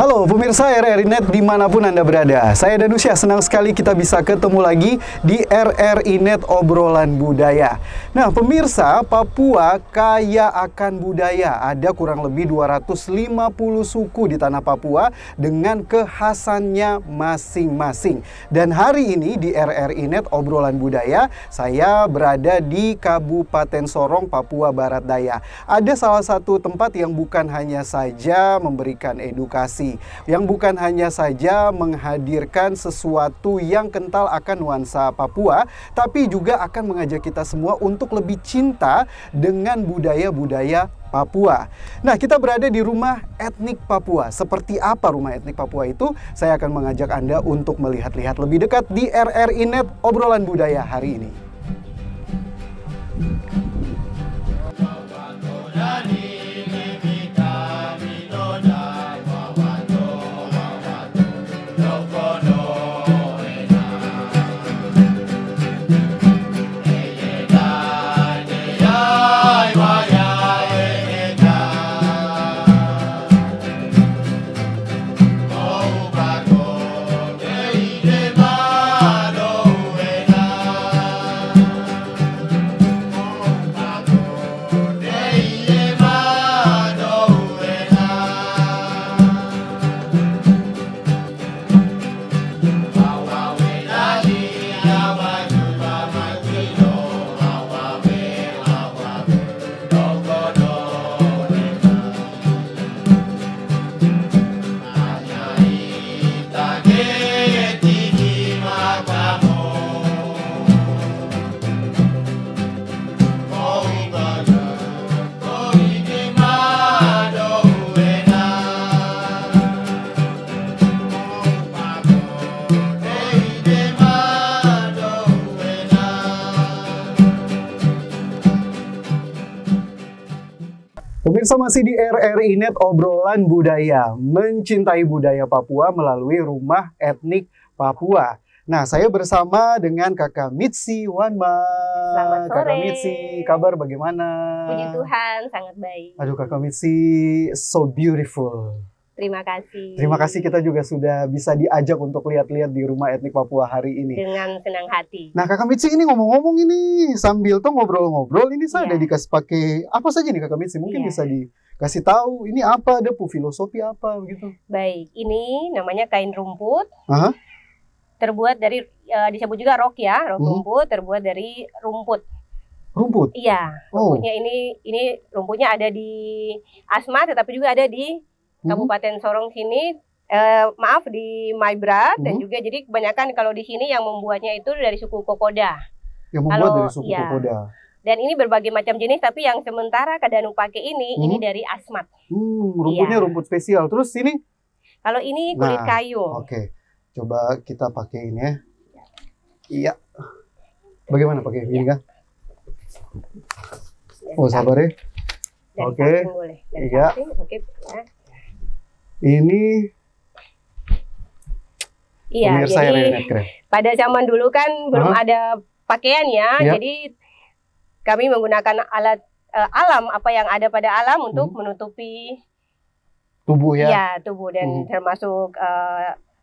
Halo pemirsa RRI Net dimanapun Anda berada. Saya Danusya, senang sekali kita bisa ketemu lagi di RRI Net Obrolan Budaya. Nah pemirsa, Papua kaya akan budaya. Ada kurang lebih 250 suku di tanah Papua dengan kekhasannya masing-masing. Dan hari ini di RRI Net Obrolan Budaya, saya berada di Kabupaten Sorong, Papua Barat Daya. Ada salah satu tempat yang bukan hanya saja memberikan edukasi, yang bukan hanya saja menghadirkan sesuatu yang kental akan nuansa Papua, tapi juga akan mengajak kita semua untuk lebih cinta dengan budaya-budaya Papua. Nah, kita berada di rumah etnik Papua. Seperti apa rumah etnik Papua itu? Saya akan mengajak Anda untuk melihat-lihat lebih dekat di RRI Net Obrolan Budaya hari ini. Pemirsa, masih di RRI Net Obrolan Budaya, mencintai budaya Papua melalui rumah etnik Papua. Nah, saya bersama dengan Kakak Mitsi Wanma. Selamat sore. Kakak Mitsi, kabar bagaimana? Puji Tuhan, sangat baik. Aduh, Kakak Mitsi, so beautiful. Terima kasih. Terima kasih, kita juga sudah bisa diajak untuk lihat-lihat di rumah etnik Papua hari ini. Dengan senang hati. Nah, Kakak Mitsi, ini ngomong-ngomong ini sambil tuh ngobrol-ngobrol, ini saya ada dikasih pakai apa saja nih Kakak Mitsi? Mungkin bisa dikasih tahu ini apa, ada filosofi apa begitu. Baik, ini namanya kain rumput. Aha. Terbuat dari disebut juga rok ya, rok rumput terbuat dari rumput. Rumput? Iya, rumputnya ini rumputnya ada di Asmat, tetapi juga ada di Kabupaten Sorong sini, maaf di Maibrat, dan juga jadi kebanyakan kalau di sini yang membuatnya itu dari suku Kokoda. Yang membuat dari suku Kokoda. Dan ini berbagai macam jenis, tapi yang sementara Kadanu pakai ini dari Asmat. Rumputnya rumput spesial. Terus ini? Kalau ini kulit kayu. Oke, coba kita pakai ini ya. Iya. Bagaimana pakai ini kan? Oh, sabar ya. Oke. Iya. Ini pemirsa jadi pada zaman dulu kan belum ada pakaian ya, jadi kami menggunakan alat alam, apa yang ada pada alam untuk menutupi tubuh ya. Ya, tubuh, dan termasuk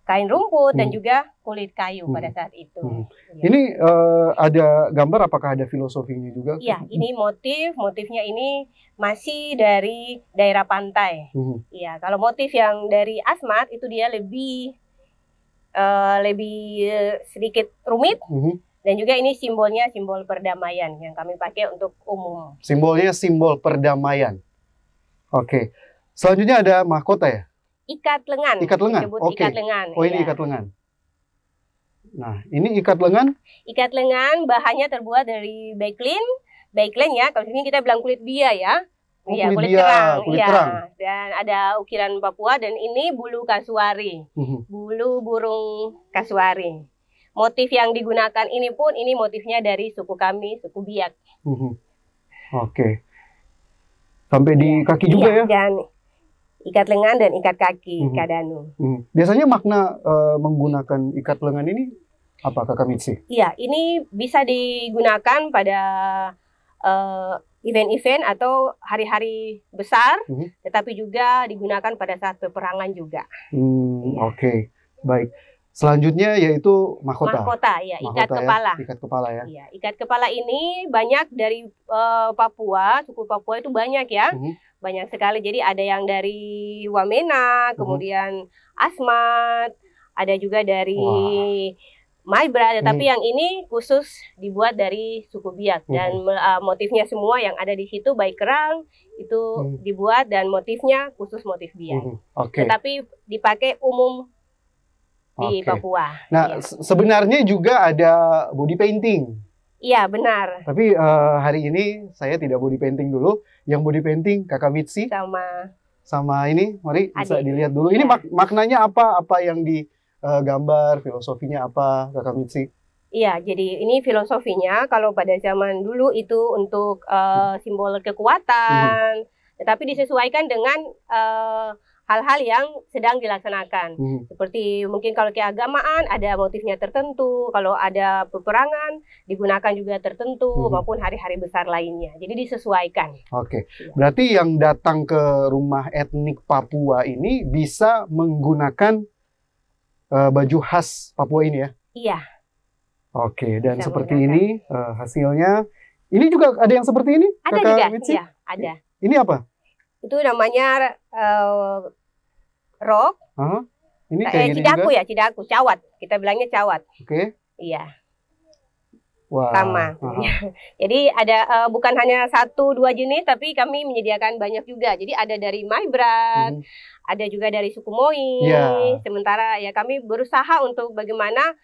kain rumput dan juga kulit kayu pada saat itu. Ini ada gambar, apakah ada filosofinya juga? Iya, ini motifnya ini masih dari daerah pantai. Iya, kalau motif yang dari Asmat itu dia lebih sedikit rumit. Dan juga ini simbolnya simbol perdamaian yang kami pakai untuk umum. Simbolnya simbol perdamaian. Oke. Selanjutnya ada mahkota ya? Ikat lengan. Ikat lengan. Ikat lengan. Oh, ini ikat lengan. Nah, ini ikat lengan. Ikat lengan bahannya terbuat dari baiklin. Baiklin ya, kalau sini kita bilang kulit bia ya. Iya, kulit kerang. Dan ada ukiran Papua, dan ini bulu kasuari. Bulu burung kasuari. Motif yang digunakan ini pun, ini motifnya dari suku kami, suku Biak. Oke. Sampai di kaki juga ya? Dan ikat lengan dan ikat kaki, Kadanu. Biasanya makna menggunakan ikat lengan ini apa, Kakak Mitsi? Iya, ini bisa digunakan pada event-event atau hari-hari besar, tetapi juga digunakan pada saat peperangan juga. Oke, baik. Selanjutnya yaitu mahkota. Mahkota, ya, ikat kepala. Ikat kepala ya. Iya, ikat kepala ini banyak dari Papua, suku Papua itu banyak ya. Banyak sekali. Jadi ada yang dari Wamena, kemudian Asmat, ada juga dari Maibra, tapi yang ini khusus dibuat dari suku Biak dan motifnya semua yang ada di situ baik kerang itu dibuat dan motifnya khusus motif Biak. Tetapi dipakai umum di Papua. Nah, sebenarnya juga ada body painting. Iya, benar. Tapi hari ini saya tidak body painting dulu. Yang body painting Kakak Mitzi sama ini, mari bisa dilihat dulu. Ini maknanya apa? Apa yang digambar, filosofinya apa, Kakak Mitzi? Iya, jadi ini filosofinya kalau pada zaman dulu itu untuk simbol kekuatan, tetapi disesuaikan dengan hal-hal yang sedang dilaksanakan. Seperti mungkin kalau keagamaan ada motifnya tertentu, kalau ada peperangan digunakan juga tertentu, maupun hari-hari besar lainnya. Jadi disesuaikan. Berarti yang datang ke rumah etnik Papua ini bisa menggunakan baju khas Papua ini ya? Iya. Dan bisa seperti ini hasilnya. Ini juga ada yang seperti ini? Ada juga, iya, ada. Ini apa? Itu namanya rok. Ini kayak gini cidaku juga? Ya, cidaku, cawat. Kita bilangnya cawat. Iya. Sama. Jadi ada bukan hanya 1-2 jenis, tapi kami menyediakan banyak juga. Jadi ada dari Maibrat, ada juga dari suku Moi. Sementara ya kami berusaha untuk bagaimana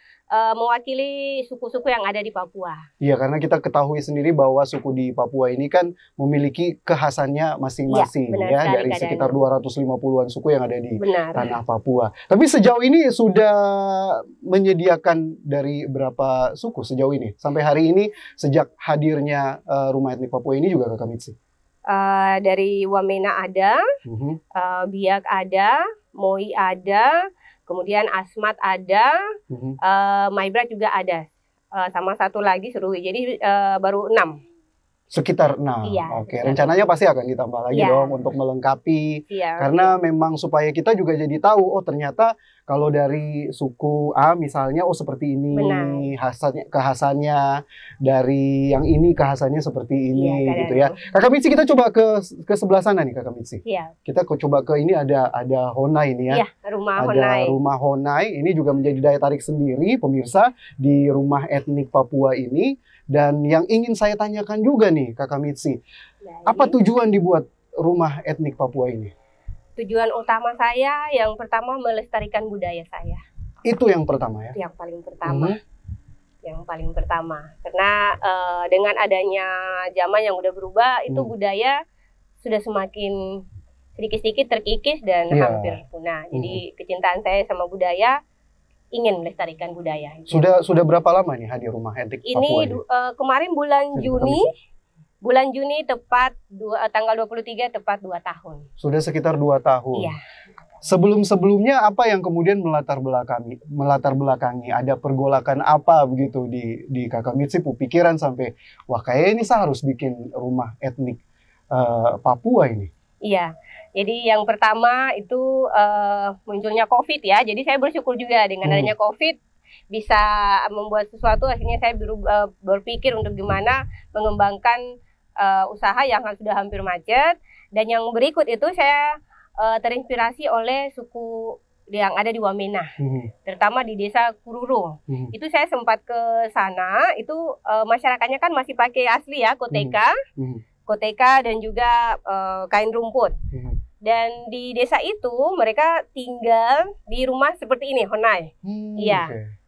mewakili suku-suku yang ada di Papua. Iya, karena kita ketahui sendiri bahwa suku di Papua ini kan memiliki kekhasannya masing-masing ya, dari sekitar 250-an suku yang ada di tanah Papua. Tapi sejauh ini sudah menyediakan dari berapa suku sejauh ini? Sampai hari ini sejak hadirnya rumah etnik Papua ini juga Kakak Mitzi? Dari Wamena ada, Biak ada, Moi ada, kemudian Asmat ada, Maibrat juga ada, sama satu lagi Serui. Jadi baru 6. Sekitar 6. Rencananya pasti akan ditambah lagi dong untuk melengkapi. Karena memang supaya kita juga jadi tahu, oh ternyata kalau dari suku A misalnya, oh seperti ini kekhasannya, dari yang ini kekhasannya seperti ini gitu ya. Kakak Mitzi, kita coba ke sebelah sana nih Kakak Mitzi. Kita coba ke ini ada Honai nih ya. Ada rumah Honai. Ini juga menjadi daya tarik sendiri pemirsa di rumah etnik Papua ini. Dan yang ingin saya tanyakan juga nih Kakak Mitzi, apa tujuan dibuat rumah etnik Papua ini? Tujuan utama saya yang pertama melestarikan budaya saya. Itu yang pertama ya? Yang paling pertama. Yang paling pertama. Karena dengan adanya zaman yang udah berubah, itu budaya sudah semakin sedikit-sedikit terkikis dan hampir punah. Jadi kecintaan saya sama budaya, ingin melestarikan budaya. Sudah berapa lama nih hadir rumah etnik Papua ini? Kemarin bulan Juni tepat tanggal 23 tepat 2 tahun. Sudah sekitar 2 tahun. Iya. Sebelum-sebelumnya apa yang kemudian melatar belakangi? Ada pergolakan apa begitu di Kakak Mitzi pikiran sampai wah kayaknya ini saya harus bikin rumah etnik Papua ini? Iya. Jadi yang pertama itu munculnya COVID ya. Jadi saya bersyukur juga dengan adanya COVID bisa membuat sesuatu. Akhirnya saya berpikir untuk gimana mengembangkan usaha yang sudah hampir macet. Dan yang berikut itu saya terinspirasi oleh suku yang ada di Wamena, terutama di desa Kururung. Itu saya sempat ke sana. Itu masyarakatnya kan masih pakai asli ya, koteka dan juga kain rumput. Dan di desa itu mereka tinggal di rumah seperti ini, Honai.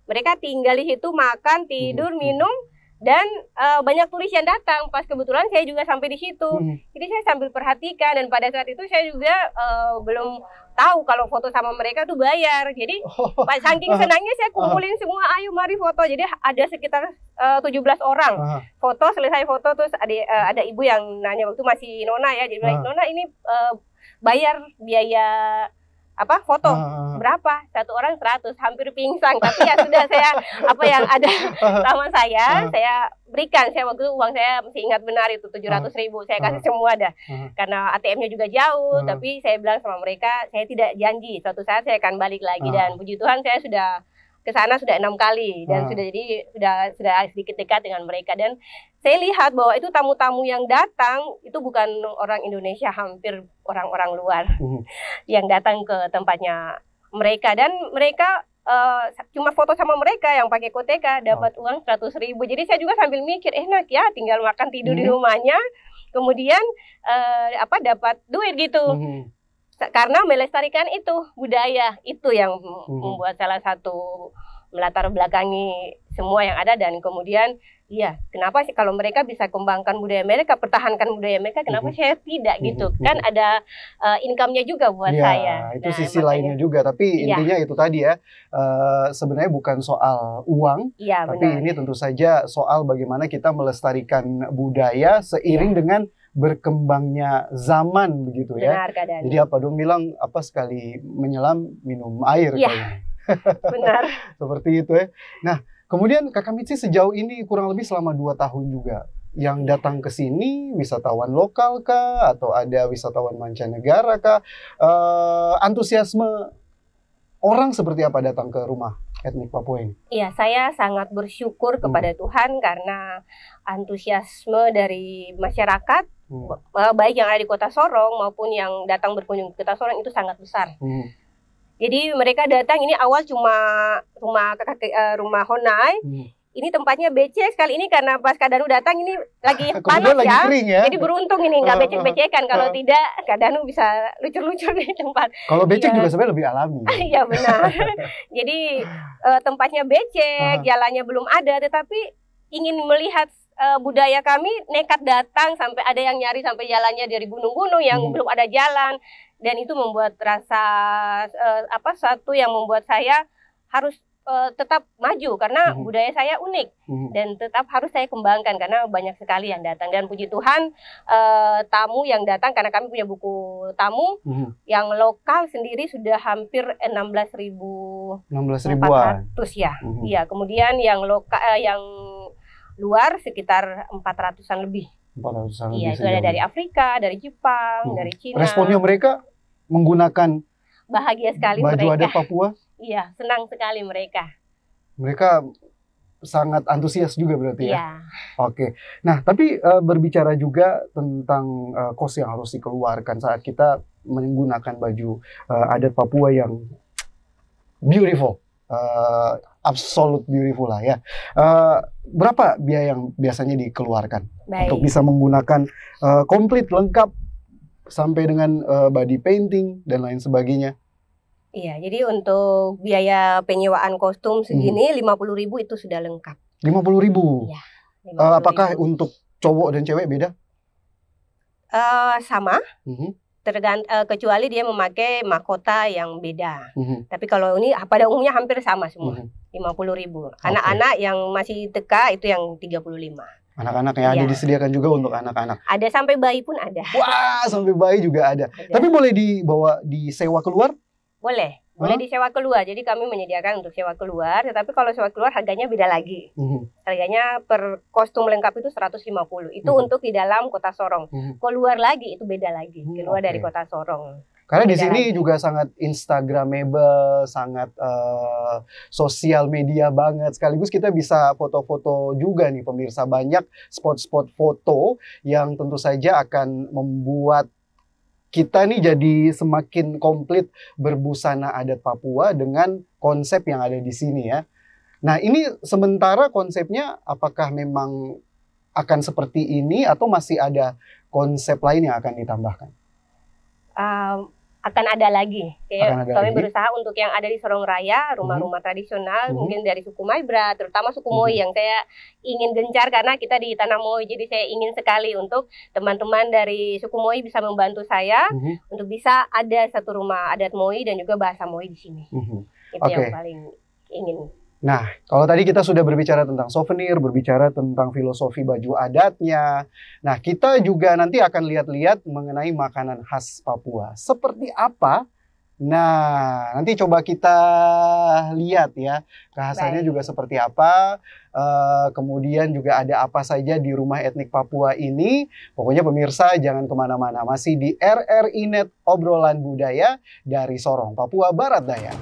Mereka tinggal di situ, makan, tidur, minum, dan banyak turis yang datang. Pas kebetulan saya juga sampai di situ. Jadi saya sambil perhatikan, dan pada saat itu saya juga belum tahu kalau foto sama mereka tuh bayar. Jadi saking senangnya saya kumpulin semua, ayo mari foto. Jadi ada sekitar 17 orang foto. Selesai foto terus ada ibu yang nanya, waktu masih Nona ya, jadi bilang, Nona ini bayar biaya foto. Berapa? Satu orang 100, hampir pingsan. Tapi ya sudah, saya apa yang ada sama saya berikan. Saya waktu itu uang saya masih ingat benar itu 700.000. Saya kasih semua dah. Karena ATM-nya juga jauh. Tapi saya bilang sama mereka, saya tidak janji suatu saat saya akan balik lagi. Dan puji Tuhan saya sudah ke sana sudah 6 kali dan sudah sedikit dekat dengan mereka, dan saya lihat bahwa itu tamu-tamu yang datang itu bukan orang Indonesia, hampir orang-orang luar yang datang ke tempatnya mereka, dan mereka cuma foto sama mereka yang pakai koteka dapat uang 100.000. Jadi saya juga sambil mikir, enak ya, tinggal makan tidur di rumahnya, kemudian dapat duit gitu. Karena melestarikan itu budaya itu yang membuat salah satu melatar belakangi semua yang ada, dan kemudian kenapa sih kalau mereka bisa kembangkan budaya mereka, pertahankan budaya mereka, kenapa saya tidak gitu? Kan ada income-nya juga buat saya. Itu sisi lainnya juga, tapi intinya itu tadi ya, sebenarnya bukan soal uang, tapi benar. Ini tentu saja soal bagaimana kita melestarikan budaya seiring dengan berkembangnya zaman begitu ya. Benar, Kak Danu. Jadi apa dong bilang, sekali menyelam minum air kayaknya. Benar. Seperti itu ya. Nah, kemudian Kakak Mitzi sejauh ini kurang lebih selama 2 tahun juga yang datang ke sini, wisatawan lokal kah atau ada wisatawan mancanegara kah? Antusiasme orang seperti apa datang ke rumah etnik Papua ini? Iya, saya sangat bersyukur kepada Tuhan karena antusiasme dari masyarakat, baik yang ada di Kota Sorong maupun yang datang berkunjung ke Kota Sorong itu sangat besar. Jadi mereka datang, ini awal cuma rumah Honai. Ini tempatnya becek sekali ini karena pas Kak Danu datang ini lagi panas lagi kering ya. Jadi beruntung ini nggak becek-becekan. Kalau tidak Kak Danu bisa lucur-lucur di tempat. Kalau becek juga sebenarnya lebih alami. Iya benar. Jadi tempatnya becek, jalannya belum ada, tetapi ingin melihat budaya kami, nekat datang sampai ada yang nyari sampai jalannya dari gunung-gunung yang belum ada jalan, dan itu membuat rasa satu yang membuat saya harus tetap maju karena budaya saya unik dan tetap harus saya kembangkan karena banyak sekali yang datang, dan puji Tuhan tamu yang datang karena kami punya buku tamu yang lokal sendiri sudah hampir 16.400 ya. Iya, kemudian yang lokal yang luar sekitar 400-an lebih. 400-an iya, lebih. Itu ada dari Afrika, dari Jepang, dari Cina. Responnya mereka menggunakan bahagia sekali baju adat Papua? Iya, senang sekali mereka. Mereka sangat antusias juga berarti ya? Iya. Oke. Nah, tapi berbicara juga tentang kos yang harus dikeluarkan saat kita menggunakan baju adat Papua yang beautiful. Absolute beautiful lah ya. Berapa biaya yang biasanya dikeluarkan untuk bisa menggunakan komplit lengkap sampai dengan body painting dan lain sebagainya? Iya, jadi untuk biaya penyewaan kostum segini 50.000 itu sudah lengkap. 50.000. Iya. Apakah untuk cowok dan cewek beda? Sama. Kecuali dia memakai mahkota yang beda. Tapi kalau ini pada umumnya hampir sama semua. 50.000. Anak-anak yang masih TK itu yang 35. Anak-anak yang ada disediakan juga untuk anak-anak. Ada sampai bayi pun ada. Wah, sampai bayi juga ada. Tapi boleh dibawa disewa keluar? Boleh. Boleh disewa keluar. Jadi kami menyediakan untuk sewa keluar. Tetapi kalau sewa keluar harganya beda lagi. Harganya per kostum lengkap itu 150. Itu untuk di dalam Kota Sorong. Keluar lagi itu beda lagi. Keluar dari Kota Sorong. Karena di sini juga sangat instagramable, sangat sosial media banget. Sekaligus kita bisa foto-foto juga nih pemirsa. Banyak spot-spot foto yang tentu saja akan membuat kita nih jadi semakin komplit berbusana adat Papua dengan konsep yang ada di sini ya. Nah, ini sementara konsepnya apakah memang akan seperti ini atau masih ada konsep lain yang akan ditambahkan? Akan ada lagi. Kami berusaha untuk yang ada di Sorong Raya, rumah-rumah tradisional, mungkin dari suku Maibra, terutama suku Moi yang saya ingin gencar karena kita di tanah Moi. Jadi saya ingin sekali untuk teman-teman dari suku Moi bisa membantu saya untuk bisa ada satu rumah adat Moi dan juga bahasa Moi di sini. Itu yang paling ingin. Nah, kalau tadi kita sudah berbicara tentang souvenir, berbicara tentang filosofi baju adatnya. Nah, kita juga nanti akan lihat-lihat mengenai makanan khas Papua. Seperti apa Nah, nanti coba kita lihat ya, kekhasannya juga seperti apa. Kemudian juga ada apa saja di rumah etnik Papua ini. Pokoknya pemirsa jangan kemana-mana. Masih di RRI Net Obrolan Budaya dari Sorong, Papua Barat Daya.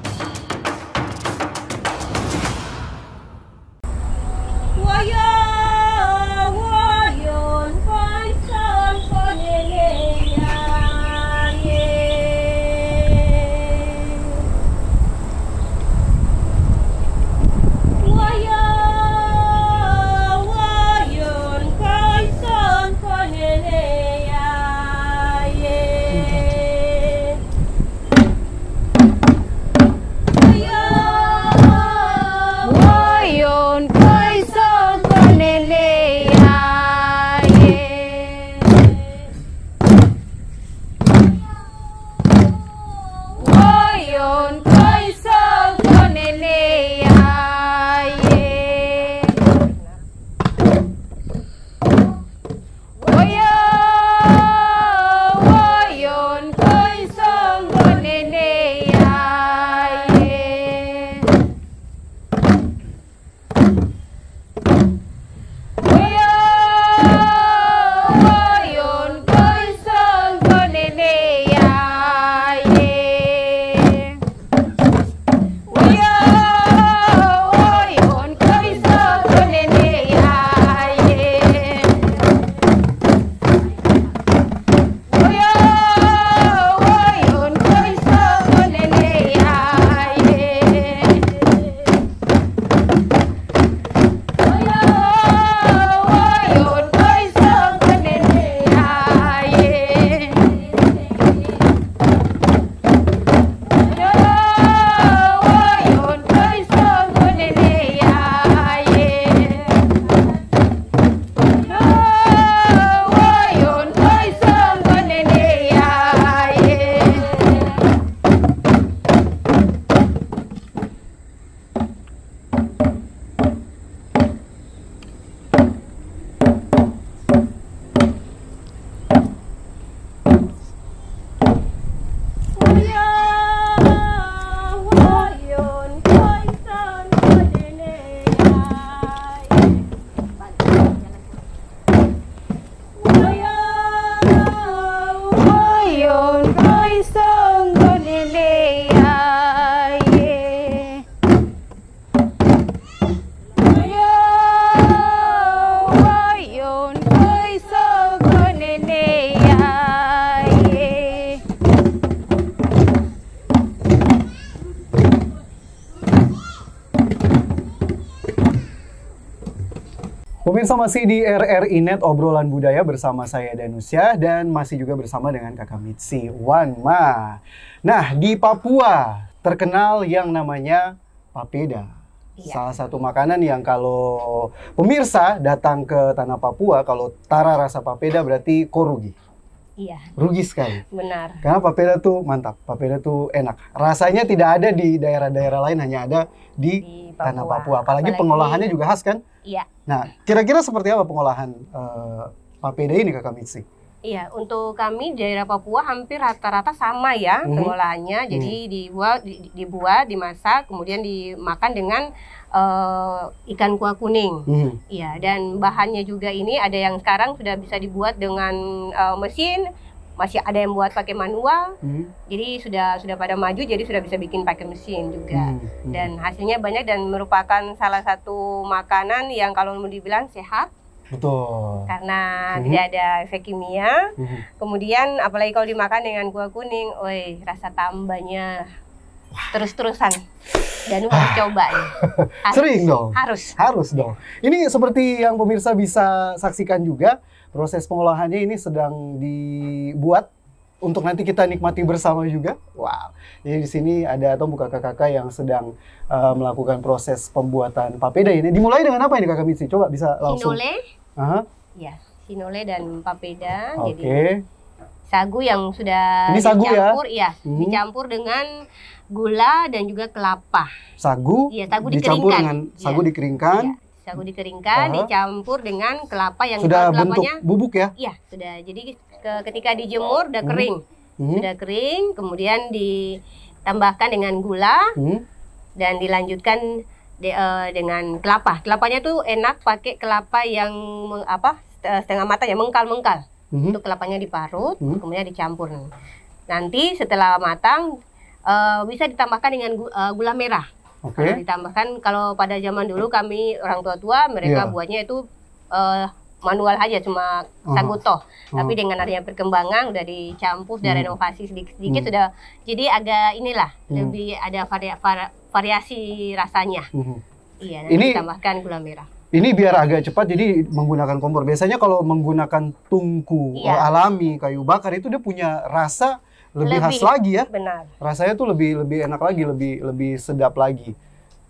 Pemirsa masih di RRI Net Obrolan Budaya bersama saya Danusia dan masih juga bersama dengan Kakak Mitsi Wanma. Nah, di Papua terkenal yang namanya papeda. Iya. Salah satu makanan yang kalau pemirsa datang ke tanah Papua, kalau tara rasa papeda berarti rugi. Iya. Rugi sekali. Benar. Karena papeda tuh mantap, papeda tuh enak. Rasanya tidak ada di daerah-daerah lain, hanya ada di tanah Papua. Apalagi pengolahannya juga khas kan? Iya. Nah, kira-kira seperti apa pengolahan papeda ini Kakak Mitsi? Iya, untuk kami daerah Papua hampir rata-rata sama ya pengolahannya. Jadi dibuat, dimasak, kemudian dimakan dengan ikan kuah kuning. Iya, dan bahannya juga ini ada yang sekarang sudah bisa dibuat dengan mesin, masih ada yang buat pakai manual. Jadi sudah pada maju, jadi sudah bisa bikin pakai mesin juga. Dan hasilnya banyak dan merupakan salah satu makanan yang kalau mau dibilang sehat. Betul. Karena tidak ada efek kimia. Kemudian apalagi kalau dimakan dengan kuah kuning, rasa tambahnya terus-terusan. Dan harus coba nih. Sering dong. Harus dong. Ini seperti yang pemirsa bisa saksikan juga, proses pengolahannya ini sedang dibuat untuk nanti kita nikmati bersama juga. Wow. Jadi di sini ada atau kakak-kakak yang sedang melakukan proses pembuatan papeda ini. Dimulai dengan apa ini Kakak Mitsi? Coba bisa langsung. Sinole. Ya, sinole dan papeda. Oke. Jadi sagu yang sudah ini sagu dicampur, ya? Dicampur dengan gula dan juga kelapa. Sagu, sagu dicampur dikeringkan. dengan sagu dikeringkan. Sagu dikeringkan, dicampur dengan kelapa yang sudah kelapanya bentuk bubuk ya? Iya, sudah. Jadi ketika dijemur udah kering. Sudah kering, kemudian tambahkan dengan gula dan dilanjutkan dengan kelapa. Kelapanya tuh enak pakai kelapa yang setengah matang ya, mengkal-mengkal. Untuk kelapanya diparut, kemudian dicampur. Nanti setelah matang bisa ditambahkan dengan gula merah. Ditambahkan, kalau pada zaman dulu kami orang tua-tua mereka buatnya itu manual aja, cuma sagu toh. Tapi dengan adanya perkembangan udah dicampur, udah renovasi sedikit-sedikit, sudah jadi agak lebih ada variasi rasanya. Iya, nanti ditambahkan gula merah. Ini biar agak cepat, jadi menggunakan kompor. Biasanya kalau menggunakan tungku alami kayu bakar itu dia punya rasa lebih khas lagi ya. Benar. Rasanya tuh lebih enak lagi, lebih sedap lagi.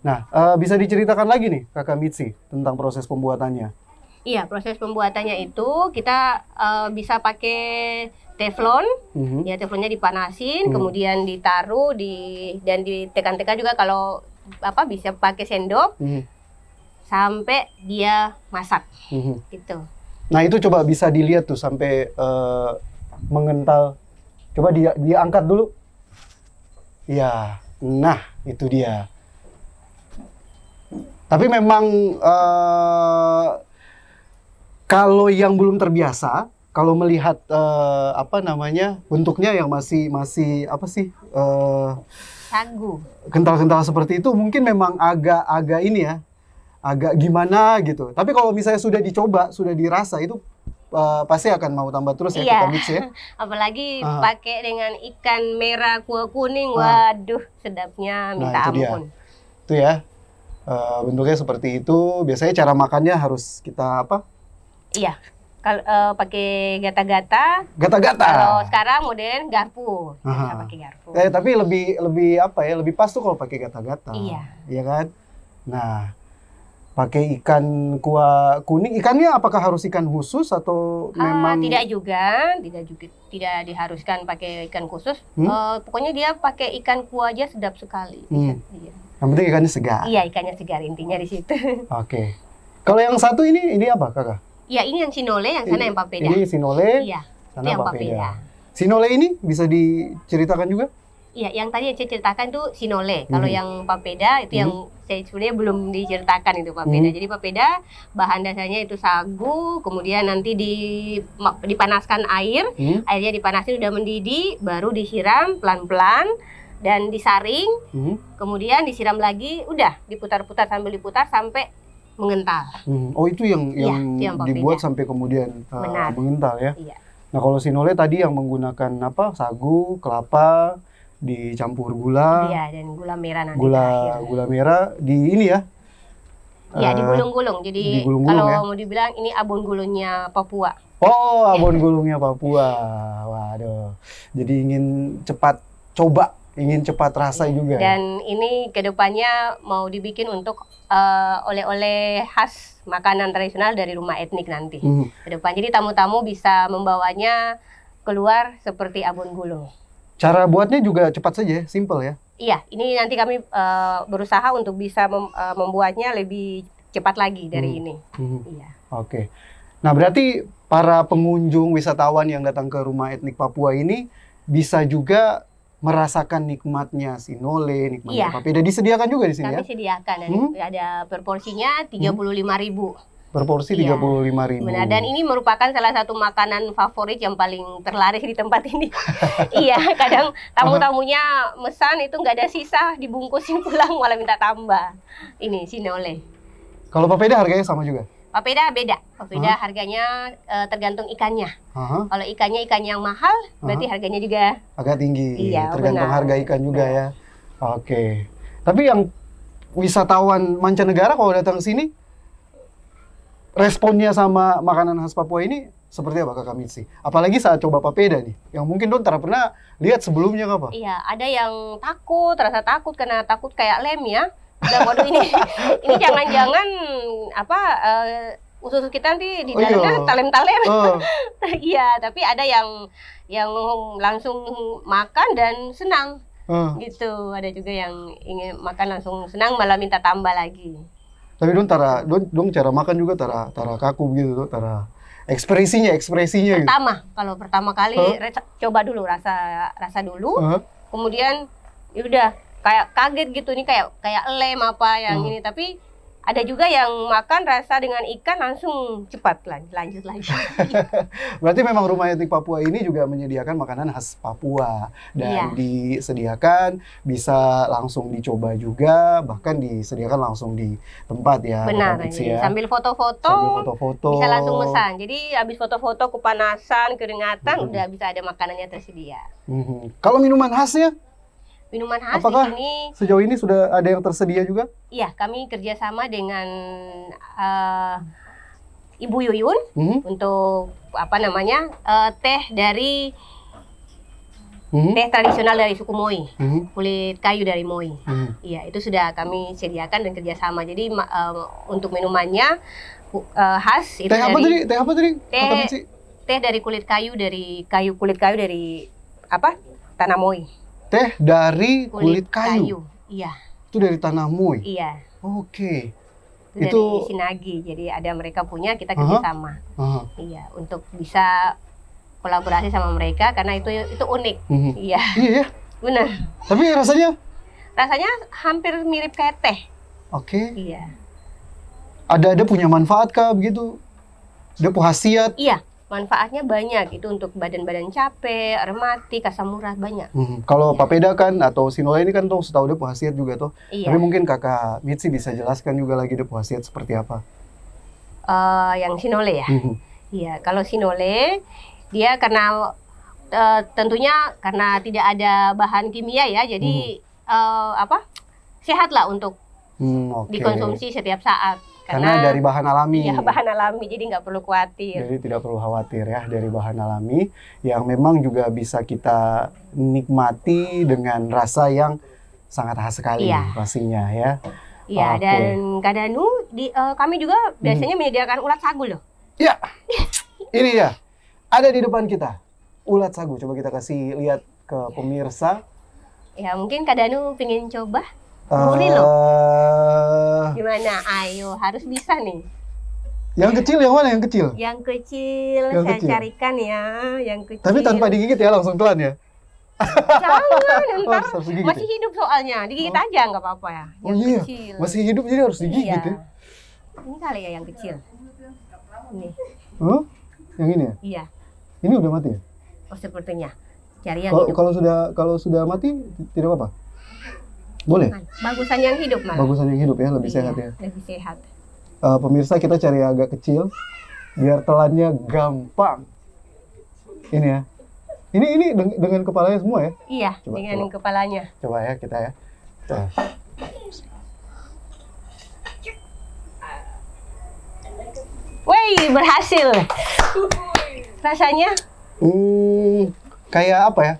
Nah, bisa diceritakan lagi nih Kakak Mitzi tentang proses pembuatannya? Iya, proses pembuatannya itu kita bisa pakai teflon. Ya, teflonnya dipanasin, kemudian ditaruh dan ditekan-tekan juga, kalau bisa pakai sendok sampai dia masak. Gitu. Nah, itu coba bisa dilihat tuh sampai mengental. Coba dia angkat dulu. Ya, nah itu dia. Tapi memang kalau yang belum terbiasa, kalau melihat bentuknya yang masih sagu, kental-kental seperti itu, mungkin memang agak agak gimana gitu. Tapi kalau misalnya sudah dicoba, sudah dirasa, itu pasti akan mau tambah terus ya Kakak Mitzi ya. Apalagi pakai dengan ikan merah kuah kuning, waduh sedapnya minta ampun. Itu ya, bentuknya seperti itu. Biasanya cara makannya harus kita Iya, kalau pakai gata-gata. Gata-gata. Kalau sekarang modern garpu, bisa pakai garpu. Tapi lebih pas tuh kalau pakai gata-gata. Iya. Iya kan? Nah, pakai ikan kuah kuning. Ikannya apakah harus ikan khusus atau memang? Tidak juga, tidak diharuskan pakai ikan khusus. Pokoknya dia pakai ikan kuah aja sedap sekali. Iya. Yang penting ikannya segar. Iya, ikannya segar, intinya di situ. Oke. Kalau yang satu ini apa Kakak? Ya, ini yang sinole, yang sana yang papeda. Ini sinole, iya, sana yang papeda. Sinole ini bisa diceritakan juga? Iya, yang tadi yang saya ceritakan itu sinole. Kalau yang papeda itu yang saya sebenarnya belum diceritakan itu papeda. Jadi papeda bahan dasarnya itu sagu, kemudian nanti dipanaskan air, airnya dipanasin udah mendidih, baru disiram pelan-pelan dan disaring, kemudian disiram lagi, udah diputar-putar sambil diputar sampai mengental. Oh, itu yang dibuat sampai kemudian mengental ya. Iya. Nah, kalau sinole tadi yang menggunakan sagu, kelapa, dicampur gula. Iya, dan gula merah nanti. Gula merah di ini ya. Iya, digulung-gulung. Jadi kalau mau dibilang ini abon gulungnya Papua. Oh, abon gulungnya Papua. Waduh. Jadi ingin cepat coba, ingin cepat rasa juga. Dan ini kedepannya mau dibikin untuk oleh-oleh khas makanan tradisional dari rumah etnik nanti ke depan. Jadi tamu-tamu bisa membawanya keluar seperti abon gulung. Cara buatnya juga cepat saja, simple ya? Iya, ini nanti kami berusaha untuk bisa membuatnya lebih cepat lagi dari ini. Iya. Oke. Nah, berarti para pengunjung wisatawan yang datang ke rumah etnik Papua ini bisa juga merasakan nikmatnya sinole, nikmatnya papeda. Disediakan juga di sini ya? Kami sediakan, ada per porsinya 35.000. Per porsi 35.000. Benar, dan ini merupakan salah satu makanan favorit yang paling terlaris di tempat ini. Iya, kadang tamu-tamunya mesan itu nggak ada sisa, dibungkusin pulang malah minta tambah. Ini sinole. Kalau papeda harganya sama juga? Papeda beda. Papeda harganya tergantung ikannya. Kalau ikannya ikan yang mahal, berarti harganya juga agak tinggi. Iya, tergantung harga ikan juga ya. Oke. Tapi yang wisatawan mancanegara kalau datang ke sini, responnya sama makanan khas Papua ini seperti apa Kakak Mitzi? Apalagi saat coba papeda nih, yang mungkin Don pernah lihat sebelumnya apa? Iya, ada yang takut, rasa takut karena takut kayak lem ya. Dan waduh ini jangan-jangan usus kita nanti di dalamnya talem-talem. Iya, tapi ada yang langsung makan dan senang. Gitu. Ada juga yang ingin makan langsung senang malah minta tambah lagi. Tapi Don cara makan juga tara kaku gitu, tara ekspresinya gitu. Kalau pertama kali coba dulu rasa dulu. Kemudian ya udah kayak kaget gitu nih, kayak lem apa yang ini, tapi ada juga yang makan rasa dengan ikan langsung cepat lanjut lagi. Berarti memang Rumah Etnik Papua ini juga menyediakan makanan khas Papua dan disediakan bisa langsung dicoba juga, bahkan disediakan langsung di tempat ya. Benar, ya. Sambil foto-foto bisa langsung mesan. Jadi habis foto-foto kepanasan, keringatan, udah bisa ada makanannya tersedia. Kalau minuman khasnya? Minuman khas apakah di sini sejauh ini sudah ada yang tersedia juga? Iya, kami kerjasama dengan Ibu Yuyun untuk apa namanya teh dari teh tradisional dari suku Moi, kulit kayu dari Moi. Iya, itu sudah kami sediakan dan kerjasama. Jadi untuk minumannya khas itu teh apa tadi? Teh apa tadi? Teh dari kulit kayu dari apa? Tanah Moi. Teh dari kulit kayu. Iya. Itu dari tanah Moi. Iya. Oke. Itu dari Sinagi. Jadi ada mereka punya, kita kerjasama. Iya, untuk bisa kolaborasi sama mereka karena itu unik. Iya. Iya. Benar. Tapi rasanya hampir mirip kayak teh. Oke. Iya. Ada punya manfaat kah begitu? Ada khasiat? Iya. Manfaatnya banyak, itu untuk badan-badan capek, rematik, asam urat, banyak. Kalau papeda kan atau sinole ini kan tuh setahu dia khasiat juga tuh. Iya. Tapi mungkin Kakak Mitzi bisa jelaskan juga lagi dia khasiat seperti apa? Yang sinole ya? Iya, kalau sinole dia karena tentunya karena tidak ada bahan kimia ya, jadi sehat lah untuk dikonsumsi setiap saat. Karena dari bahan alami. Iya, bahan alami, jadi nggak perlu khawatir. Jadi tidak perlu khawatir ya, dari bahan alami yang memang juga bisa kita nikmati dengan rasa yang sangat khas sekali pastinya ya. Iya, dan Kak Danu, kami juga biasanya menyediakan ulat sagu loh. Iya, ini ya, ada di depan kita, ulat sagu. Coba kita kasih lihat ke pemirsa. Ya, mungkin Kak Danu pengen coba. Gurih loh. Gimana? Ayo, harus bisa nih. Yang kecil yang mana yang kecil? Yang kecil, saya carikan ya, yang kecil. Tapi tanpa digigit ya, langsung telan ya? Jangan, ntar masih hidup soalnya. Digigit aja nggak apa-apa ya. Yang kecil. Masih hidup jadi harus digigit ya? Ini kali ya yang kecil. Ini. Yang ini ya? Iya. Ini udah mati ya? Oh, sepertinya. Cari yang hidup. Kalau sudah mati tidak apa-apa? Boleh? Bagusan yang hidup malah. Bagusan yang hidup ya, lebih sehat ya. Lebih sehat. Pemirsa, kita cari yang agak kecil biar telannya gampang. Ini ya. Ini dengan kepalanya semua ya? Iya, dengan kepalanya. Coba ya kita ya. Wih, berhasil. Rasanya? Kayak apa ya?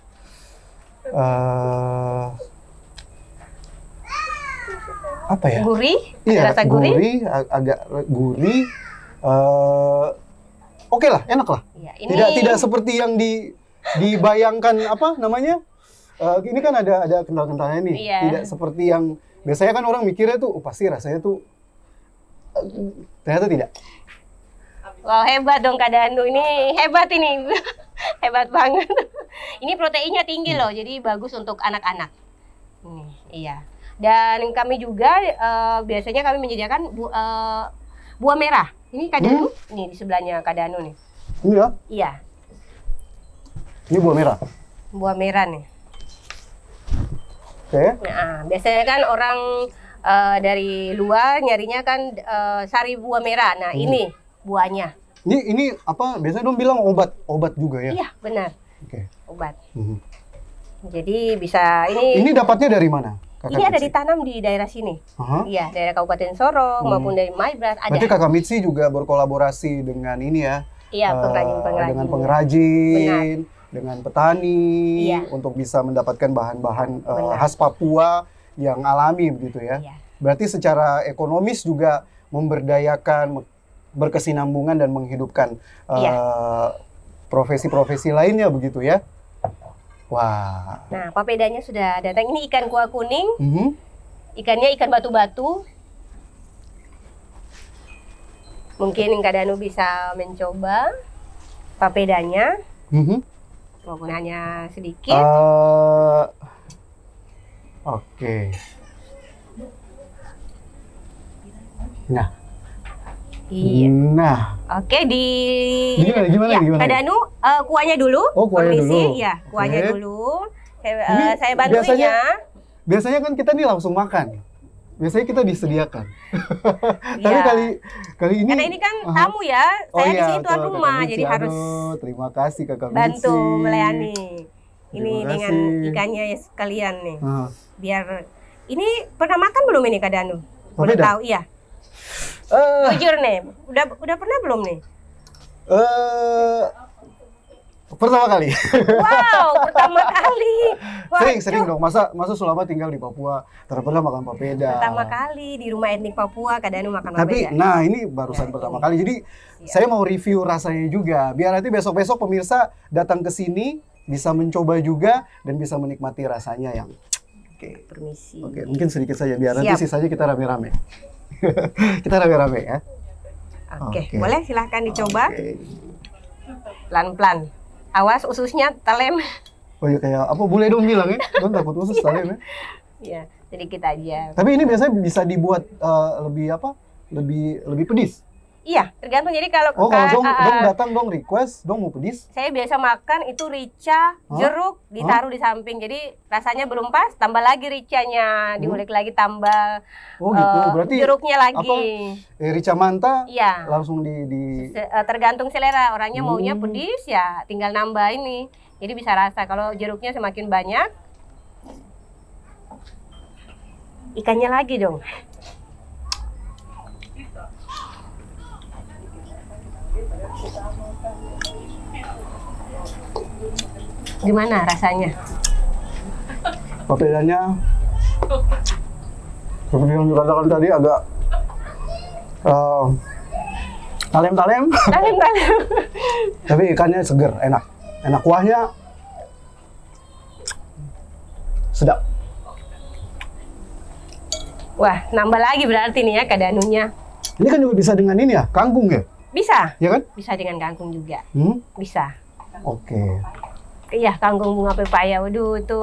Apa ya? Gurih? Iya, rasa gurih? agak gurih. Oke lah, enak lah. Ya, ini... Tidak seperti yang dibayangkan apa namanya? Ini kan ada kental-kentalnya nih. Iya. Tidak seperti yang biasanya kan orang mikirnya tuh pasti rasanya tuh ternyata tidak. Wow, hebat dong Kak Danu. Ini hebat ini. Hebat banget. Ini proteinnya tinggi loh, jadi bagus untuk anak-anak. Iya. Dan kami juga biasanya kami menyediakan buah merah. Ini Kak Danu, nih di sebelahnya Kak Danu nih. Iya? Iya. Ini buah merah? Buah merah nih. Oke. Nah, biasanya kan orang dari luar nyarinya kan sari buah merah. Nah, ini buahnya. Ini apa? Biasanya dong bilang obat juga ya? Iya, benar. Oke. Obat. Jadi bisa ini. Ini dapatnya dari mana? Ini ada ditanam di daerah sini. Iya, daerah Kabupaten Sorong maupun dari Maibrat ada. Berarti Kakak Mitzi juga berkolaborasi dengan ini ya? Iya, pengrajin-pengrajin. Dengan pengrajin, dengan petani, untuk bisa mendapatkan bahan-bahan khas Papua yang alami begitu ya? Iya. Berarti secara ekonomis juga memberdayakan, berkesinambungan dan menghidupkan profesi-profesi lainnya begitu ya? Wah. Nah, papedanya sudah datang. Ini ikan kuah kuning. Ikannya ikan batu-batu. Mungkin Kak Danu bisa mencoba papedanya. Walaupun hanya sedikit. Oke. Nah. Iya. Nah. Oke, Gimana? Kak Danu, kuahnya dulu. Oh, kuahnya dulu. Iya, kuahnya dulu. Saya bantuin biasanya, ya. Biasanya kan kita nih langsung makan. Biasanya kita disediakan. Tapi Iya. kali ini Karena ini kan tamu ya, saya di sini tuan rumah, jadi harus terima kasih Kakak bantu Mitzi. melayani. Ini Terima dengan kasih. ikannya ya sekalian nih. Biar Ini pernah makan belum ini Kak Danu? Udah Papeda? tahu, iya. Jujur nih, udah pernah belum nih? Pertama kali. Wow, pertama kali. Wah, Sering dong. Masa selama tinggal di Papua pernah makan papeda. pertama kali di rumah etnik Papua Kak Danu makan Tapi papeda. nah ini barusan pertama kali. Jadi saya mau review rasanya juga. Biar nanti besok-besok pemirsa datang ke sini bisa mencoba juga dan bisa menikmati rasanya yang Permisi. Oke, mungkin sedikit saja biar nanti Siap. sisanya kita rame-rame. Kita rame-rame ya. Oke, Oke. boleh silahkan dicoba. Oke. Pelan-pelan. Awas ususnya talem. Oh iya kayak apa boleh dong bilang ya? Don takut usus kalian ya. Ya, sedikit aja. Tapi ini biasanya bisa dibuat lebih apa? Lebih pedis. Iya, tergantung. Jadi kalau Oh, kalau dong datang dong request, dong mau pedis. saya biasa makan itu rica, jeruk ditaruh di samping. Jadi rasanya belum pas, tambah lagi ricanya, diulik lagi tambah Oh gitu. Berarti jeruknya lagi. apa? Rica manta Iya. langsung di Tergantung selera. Orangnya maunya pedis ya tinggal nambah ini. Jadi bisa rasa kalau jeruknya semakin banyak. Ikannya lagi dong. Gimana rasanya? papedanya seperti yang dikatakan tadi agak talem-talem. Talem-talem. Tapi ikannya seger, enak. Enak kuahnya sedap. Wah, nambah lagi berarti nih ya Kak Danunya. Ini kan juga bisa dengan ini ya, kangkung ya? Bisa. Ya kan? Bisa dengan kangkung juga. Bisa. Oke. Iya, kangkung bunga pepaya. Waduh, itu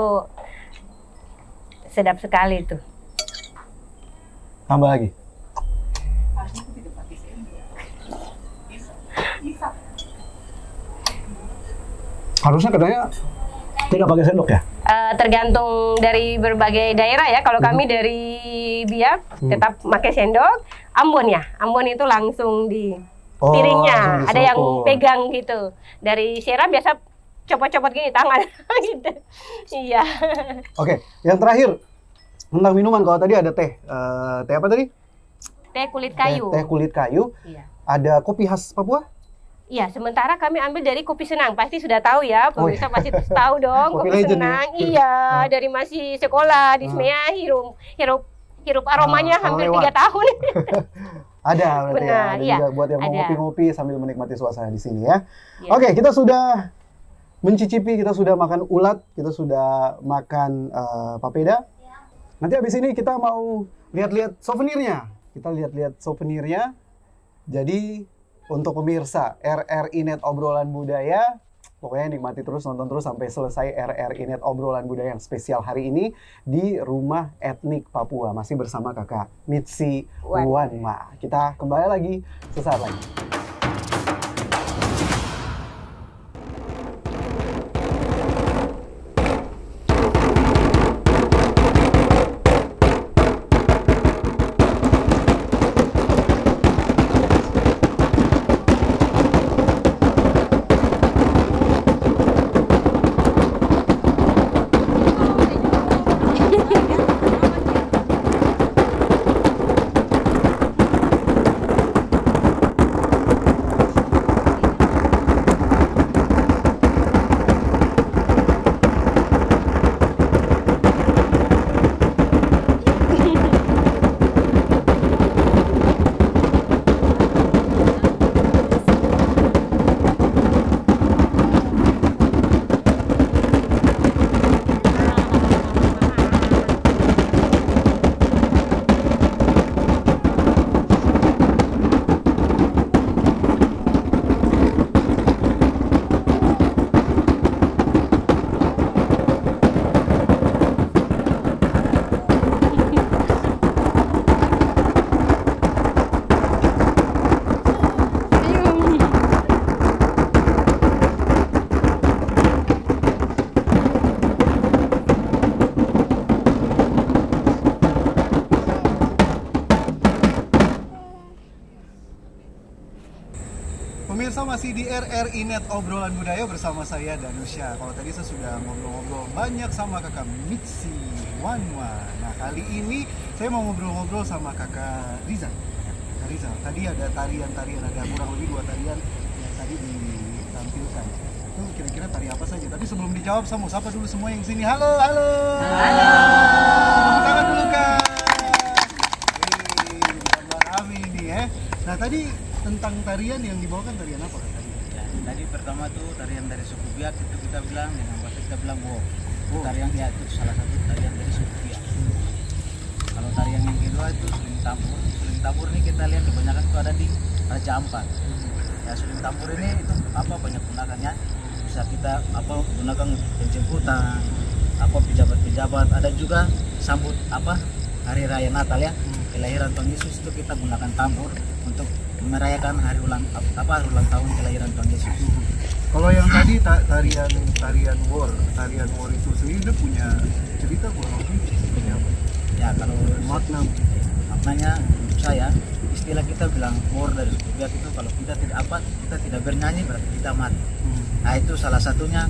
sedap sekali tuh. Tambah lagi. Harusnya katanya tidak pakai sendok ya? Tergantung dari berbagai daerah ya. Kalau kami dari Biak tetap pakai sendok. Ambon ya, Ambon itu langsung di piringnya. langsung Ada yang disopor. pegang gitu. Dari Sierra biasa copot-copot gini tangan gitu. Iya. Oke, yang terakhir tentang minuman. Kalau tadi ada teh, teh apa tadi? Teh kulit kayu. Teh kulit kayu. Iya. Ada kopi khas Papua? Iya, sementara kami ambil dari Kopi Senang. Pasti sudah tahu ya, pemirsa pasti tahu dong Kopi Kopi legend Senang. ya? Iya, dari masih sekolah di SMEA hirup aromanya hampir 3 tahun. Ada berarti ya. Benar, Ada iya. juga buat yang mau Ada. ngopi-ngopi sambil menikmati suasana di sini ya. Iya. Oke, kita sudah mencicipi, kita sudah makan ulat, kita sudah makan papeda. Nanti habis ini kita mau lihat-lihat souvenirnya. Kita lihat-lihat souvenirnya. Jadi untuk pemirsa RRI Net Obrolan Budaya, pokoknya nikmati terus, nonton terus sampai selesai RRI Net Obrolan Budaya yang spesial hari ini di Rumah Etnik Papua. Masih bersama Kakak Mitzi Wanma. Kita kembali lagi sesaat lagi. Pemirsa masih di RRI Net Obrolan Budaya bersama saya Danusya. Kalau tadi saya sudah ngobrol-ngobrol banyak sama kakak Mitsi Wanwa. Nah kali ini saya mau ngobrol-ngobrol sama kakak Rizal. Kakak Rizal, tadi ada tarian-tarian, ada kurang lebih 2 tarian yang tadi ditampilkan. Itu kira-kira tari apa saja? Tapi sebelum dijawab saya mau sapa dulu semua yang sini. Halo, halo. Halo. Tepuk tangan dulu kak. Bang Ami nih ya. Nah tadi tentang tarian yang dibawakan tarian apa kak tadi? Ya, tadi pertama tuh tarian dari suku Biak itu kita bilang dengan bahasa kita bilang wow. Tarian ya itu salah satu tarian dari suku Biak. Kalau tarian yang kedua itu suling tambur. Suling tambur ini kita lihat kebanyakan itu ada di Raja Ampat. Ya suling tambur ini itu apa banyak gunakannya. Bisa kita apa gunakan untuk penjemputan, apa pejabat-pejabat. Ada juga sambut apa hari raya Natal ya. Kelahiran Tuhan Yesus itu kita gunakan tambur untuk merayakan hari ulang tahun kelahiran Tuhan Yesus. Kalau yang tadi tarian war itu sendiri dia punya cerita kurang lebih seperti apa? Ya kalau maknanya untuk saya istilah kita bilang war dari suku Biak itu kalau kita tidak bernyanyi berarti kita mati. Nah itu salah satunya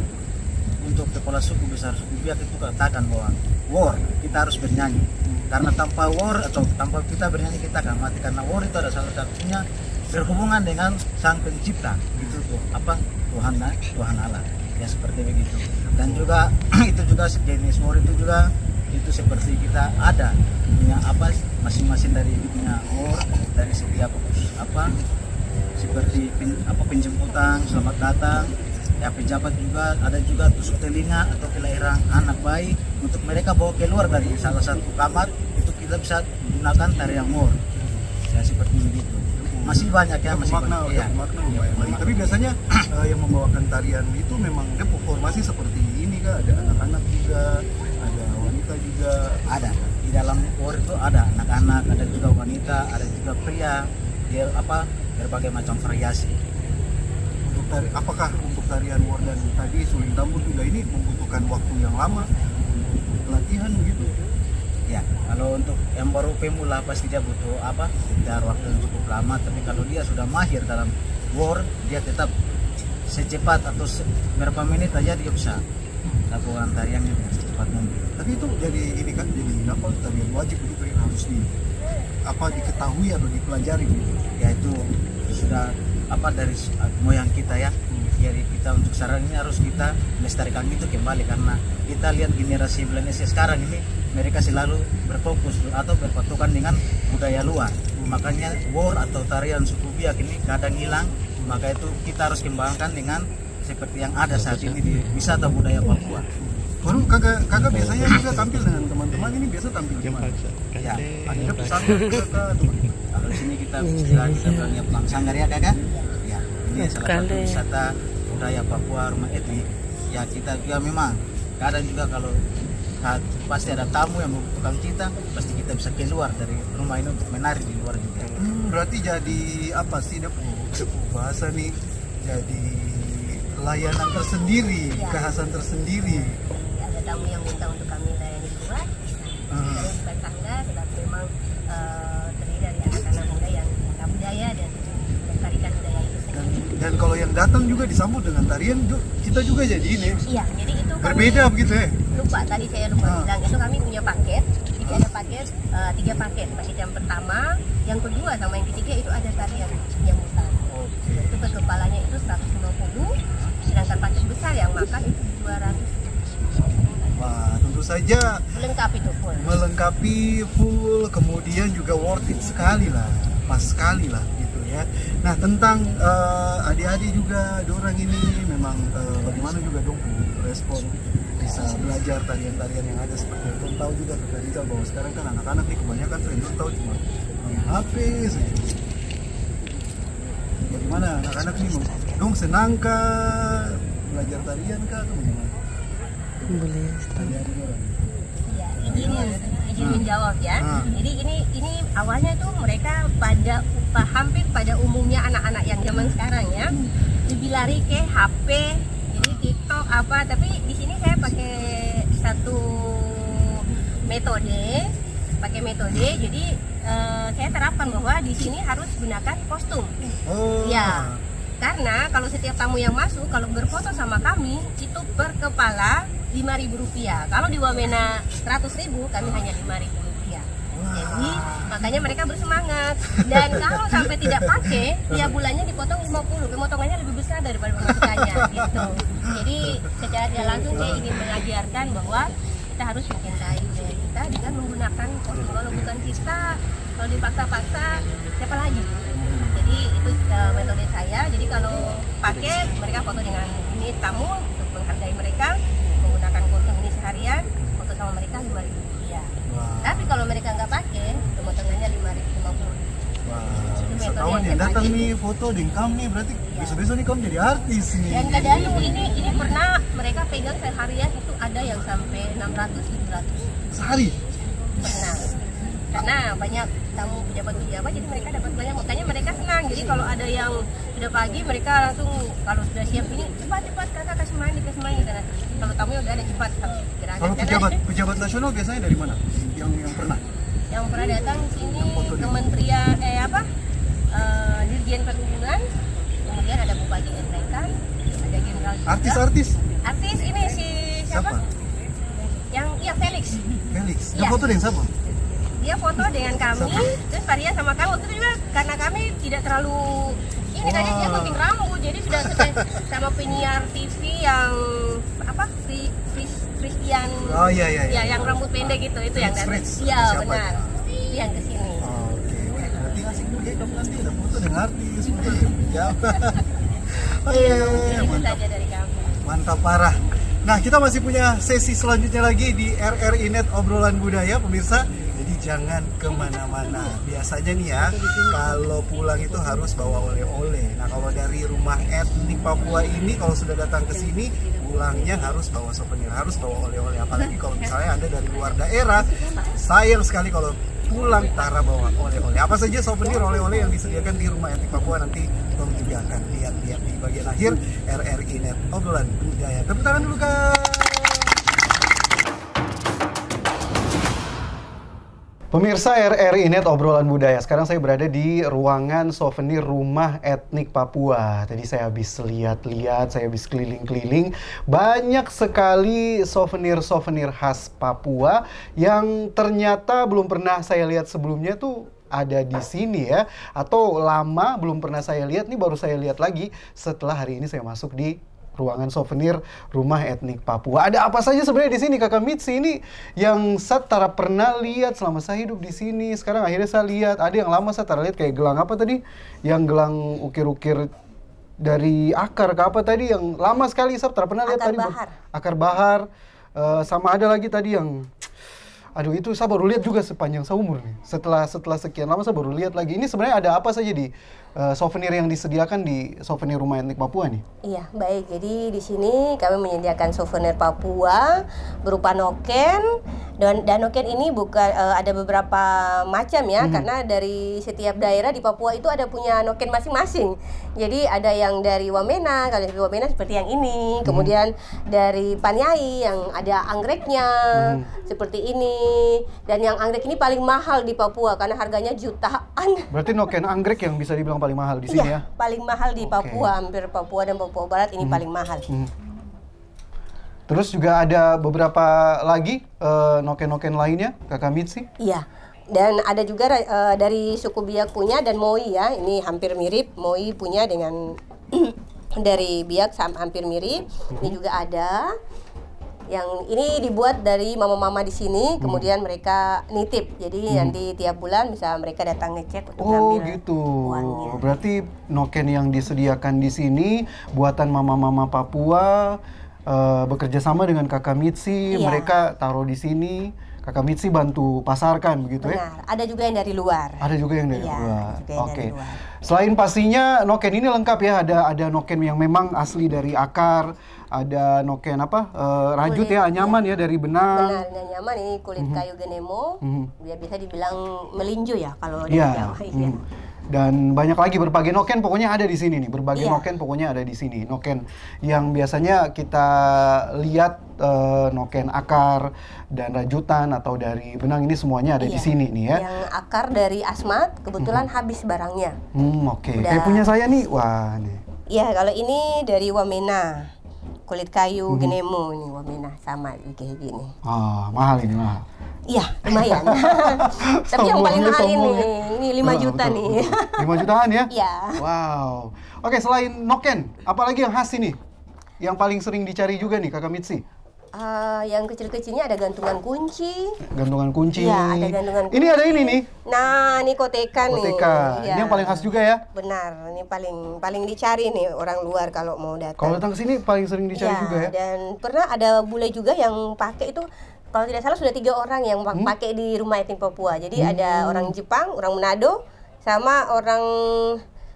untuk kepala suku besar suku Biak itu katakan bahwa war kita harus bernyanyi. Karena tanpa war atau tanpa kita bernyanyi kita akan mati, karena war itu ada salah satunya berhubungan dengan sang pencipta gitu tuh apa Tuhan Allah ya seperti begitu. Dan juga itu juga jenis war itu juga itu seperti kita ada punya apa masing-masing dari punya war dari setiap apa seperti penjemputan selamat datang ya, pejabat juga ada juga tusuk telinga atau kelahiran anak bayi untuk mereka bawa keluar dari salah satu kamar itu kita bisa gunakan tarian war ya seperti begitu. Masih banyak ya, masih makna, banyak ya. Tapi biasanya yang membawakan tarian itu memang dia formasi seperti ini kah? Ada anak-anak juga, ada wanita juga. Ada di dalam war itu ada anak-anak, ada juga wanita, ada juga pria, dia apa berbagai macam variasi. Apakah untuk tarian war dan tadi suling tambur juga ini membutuhkan waktu yang lama latihan begitu? Ya, kalau untuk yang baru pemula pasti dia butuh apa? Sekitar waktu yang cukup lama. Tapi kalau dia sudah mahir dalam war, dia tetap secepat atau berapa menit aja dia bisa lakukan tariannya dengan secepat mungkin. Tapi itu jadi ini kan jadi apa? Tarian wajib begitu yang harus diketahui atau dipelajari gitu. Ya itu sudah apa dari moyang kita ya. Jadi kita untuk sekarang ini harus kita melestarikan itu kembali, karena kita lihat generasi milenial sekarang ini mereka selalu berfokus atau berpatokan dengan budaya luar. Makanya war atau tarian suku Biak ini kadang hilang, maka itu kita harus kembangkan dengan seperti yang ada saat ini di wisata budaya Papua. Baru kakak biasanya juga tampil dengan teman-teman ini biasa tampil di mana? Ya, ada pesantren kakak tuh. Kalau di sini kita bilangnya Pulang Sanggar ya kakak. Ya, ini salah satu wisata budaya Papua rumah etnik. Ya kita juga memang kadang juga kalau pasti ada tamu yang membutuhkan kita, pasti kita bisa keluar dari rumah ini untuk menari di luar juga. Berarti jadi apa sih bahasa nih? Jadi layanan tersendiri, ya. Kekhasan tersendiri. Ada tamu yang minta untuk kami layani keluar. Kita bukan tangga, tetapi memang terdiri dari anak-anak muda yang cinta budaya dan melestarikan budaya itu sendiri. Dan kalau yang datang juga disambut dengan tarian, kita juga jadi ini. Iya, jadi itu berbeda begitu ya. Lupa tadi saya bilang itu kami punya paket. Jadi ada paket 3 paket. Paket yang pertama, yang kedua sama yang ketiga itu ada tarian penyambutan. Itu ke kepalanya itu 150, sedangkan paket besar yang makan itu 200. Wah, tentu saja melengkapi full, kemudian juga worth it sekali lah, pas sekali lah gitu ya. Nah tentang adik-adik juga dorang ini memang bagaimana juga dong respon bisa belajar tarian-tarian yang ada seperti itu. Tahu juga Kak Rizal bahwa sekarang kan anak-anak nih kebanyakan tuh yang tahu cuma main HP saja. Ya gimana anak-anak nih dong senang kah belajar tarian kah atau bagaimana? Boleh. Ya, izin menjawab ya. Jadi ini awalnya tuh mereka hampir pada umumnya anak-anak yang zaman sekarang ya lebih lari ke HP, jadi TikTok apa. Tapi di sini saya pakai satu metode. Jadi saya terapkan bahwa di sini harus gunakan kostum. Oh. Ya. Karena kalau setiap tamu yang masuk, kalau berfoto sama kami, itu per kepala Rp5.000. Kalau di Wamena 100.000, kami hanya Rp5.000. Jadi makanya mereka bersemangat. Dan kalau sampai tidak pakai, tiap bulannya dipotong 50. Pemotongannya lebih besar daripada pemasukannya gitu. Jadi secara tidak langsung saya ingin mengajarkan bahwa kita harus mencintai diri kita dengan menggunakan kostum. Kalau bukan kita, kalau dipaksa-paksa, siapa lagi? Jadi itu metode saya. Jadi kalau pakai, mereka foto dengan ini tamu untuk menghargai mereka, menggunakan kostum ini seharian, foto sama mereka Rp5.000. Tapi kalau mereka nggak pakai, pemotongannya Rp5.050. Wah, kawan yang datang nih foto dengan kamu nih, berarti besok-besok nih kamu jadi artis nih. Dan kadang ini pernah mereka pegang seharian itu ada yang sampai 600-700 sehari. pernah. Karena banyak tamu pejabat-pejabat, jadi mereka dapat banyak, makanya mereka senang. Jadi kalau ada yang sudah pagi, mereka langsung kalau sudah siap ini cepat-cepat kakak kasih mandi. Karena kalau tamunya udah ada cepat harus gerakan. Kalau pejabat nasional biasanya dari mana? Yang pernah? Yang pernah datang sini Kementerian Dirjen Perhubungan, kemudian ada Bupati NTK, ada Jenderal. Artis Ini si siapa? Yang Felix. Dia foto dengan siapa? Dia foto dengan kami, terus Faria sama kamu. Terus juga karena kami tidak terlalu ini tadi dia gunting rambut, jadi sudah sama penyiar TV yang apa Christian. Oh iya. Ya, yang rambut pendek gitu, itu yang datang. Iya, benar. Itu yang kesini. Oke, berarti asik juga kamu nanti ada foto dengan artis, foto dengan pejabat. Itu saja dari kami. Mantap parah. Nah, kita masih punya sesi selanjutnya lagi di RRI Net Obrolan Budaya, pemirsa. Jadi jangan kemana-mana. Biasanya nih ya, kalau pulang itu harus bawa oleh-oleh. Nah, kalau dari rumah etnik Papua ini, kalau sudah datang ke sini, pulangnya harus bawa souvenir, harus bawa oleh-oleh. Apalagi kalau misalnya Anda dari luar daerah, sayang sekali kalau pulang tara bawa oleh-oleh. Apa saja souvenir oleh-oleh yang disediakan di rumah etnik Papua, nanti Tom juga akan lihat-lihat di bagian akhir RRI Net Obrolan Budaya. Tepuk tangan dulu, Kak. Pemirsa RRI Net Obrolan Budaya, sekarang saya berada di ruangan souvenir rumah etnik Papua. Tadi saya habis lihat-lihat, saya habis keliling-keliling. Banyak sekali souvenir-souvenir khas Papua yang ternyata belum pernah saya lihat sebelumnya tuh ada di sini ya. Atau lama belum pernah saya lihat, nih baru saya lihat lagi setelah hari ini saya masuk di ruangan souvenir rumah etnik Papua. Ada apa saja sebenarnya di sini, Kakak Mitsi? Ini yang saya tara pernah lihat selama saya hidup di sini. Sekarang akhirnya saya lihat ada yang lama saya tara lihat kayak gelang apa tadi? Yang gelang ukir-ukir dari akar ke apa tadi? Yang lama sekali saya tara pernah lihat tadi. Akar bahar. Sama ada lagi tadi yang aduh, itu saya baru lihat juga sepanjang seumur nih. Setelah sekian lama saya baru lihat lagi. Ini sebenarnya ada apa saja di souvenir yang disediakan di souvenir rumah etnik Papua nih? Iya, baik. Jadi di sini kami menyediakan souvenir Papua berupa noken. Dan noken ini bukan ada beberapa macam ya, karena dari setiap daerah di Papua itu ada punya noken masing-masing. Jadi ada yang dari Wamena, kalau dari Wamena seperti yang ini. Kemudian dari Paniai yang ada anggreknya seperti ini. Dan yang anggrek ini paling mahal di Papua karena harganya jutaan. Berarti noken anggrek yang bisa dibilang paling mahal di sini ya? Paling mahal di Papua, hampir Papua dan Papua Barat ini paling mahal. Terus juga ada beberapa lagi noken-noken lainnya, Kakak Mitsi? Iya. Dan ada juga dari suku Biak punya dan Moi ya. Ini hampir mirip, Moi punya dengan dari Biak hampir mirip. Ini juga ada. Yang ini dibuat dari mama-mama di sini, kemudian mereka nitip. Jadi nanti tiap bulan bisa mereka datang ngecek untuk ngambil gitu. uangnya. Berarti noken yang disediakan di sini buatan mama-mama Papua bekerja sama dengan Kakak Mitsi, mereka taruh di sini. Kakak Mitsi bantu pasarkan begitu ya? Benar, ada juga yang dari luar. Ada juga yang dari luar. Oke. Selain pastinya noken ini lengkap ya, ada noken yang memang asli dari akar, ada noken rajut kulit, ya, anyaman ya dari benang. Benar, anyaman ini kulit kayu genemo, dia bisa dibilang melinjo ya kalau dari Jawa. Dan banyak lagi berbagai noken pokoknya ada di sini nih. Berbagai noken pokoknya ada di sini. Noken yang biasanya kita lihat noken akar dan rajutan atau dari benang ini semuanya ada di sini nih ya. Yang akar dari Asmat kebetulan habis barangnya. Kayak punya saya nih. Wah, nih. Iya, kalau ini dari Wamena. Kulit kayu Gnemo ini Wamena sama kayak gini. Ah, mahal ini mahal. Iya, lumayan. Tapi yang paling mahal ini 5 juta betul, nih. betul. 5 jutaan ya? Iya. Wow. Oke, selain noken, apalagi yang khas ini? Yang paling sering dicari juga nih, Kakak Mitzi? Yang kecil-kecilnya ada gantungan kunci. Gantungan kunci. Iya, ada gantungan kunci. Ini ada ini nih. Nah, ini koteka nih. Koteka. Iya. Ini yang paling khas juga ya? Benar, ini paling dicari nih orang luar kalau mau datang. Kalau datang ke sini paling sering dicari Iya, juga ya? Dan pernah ada bule juga yang pakai itu, kalau tidak salah sudah 3 orang yang pakai di rumah etnik Papua. Jadi ada orang Jepang, orang Manado, sama orang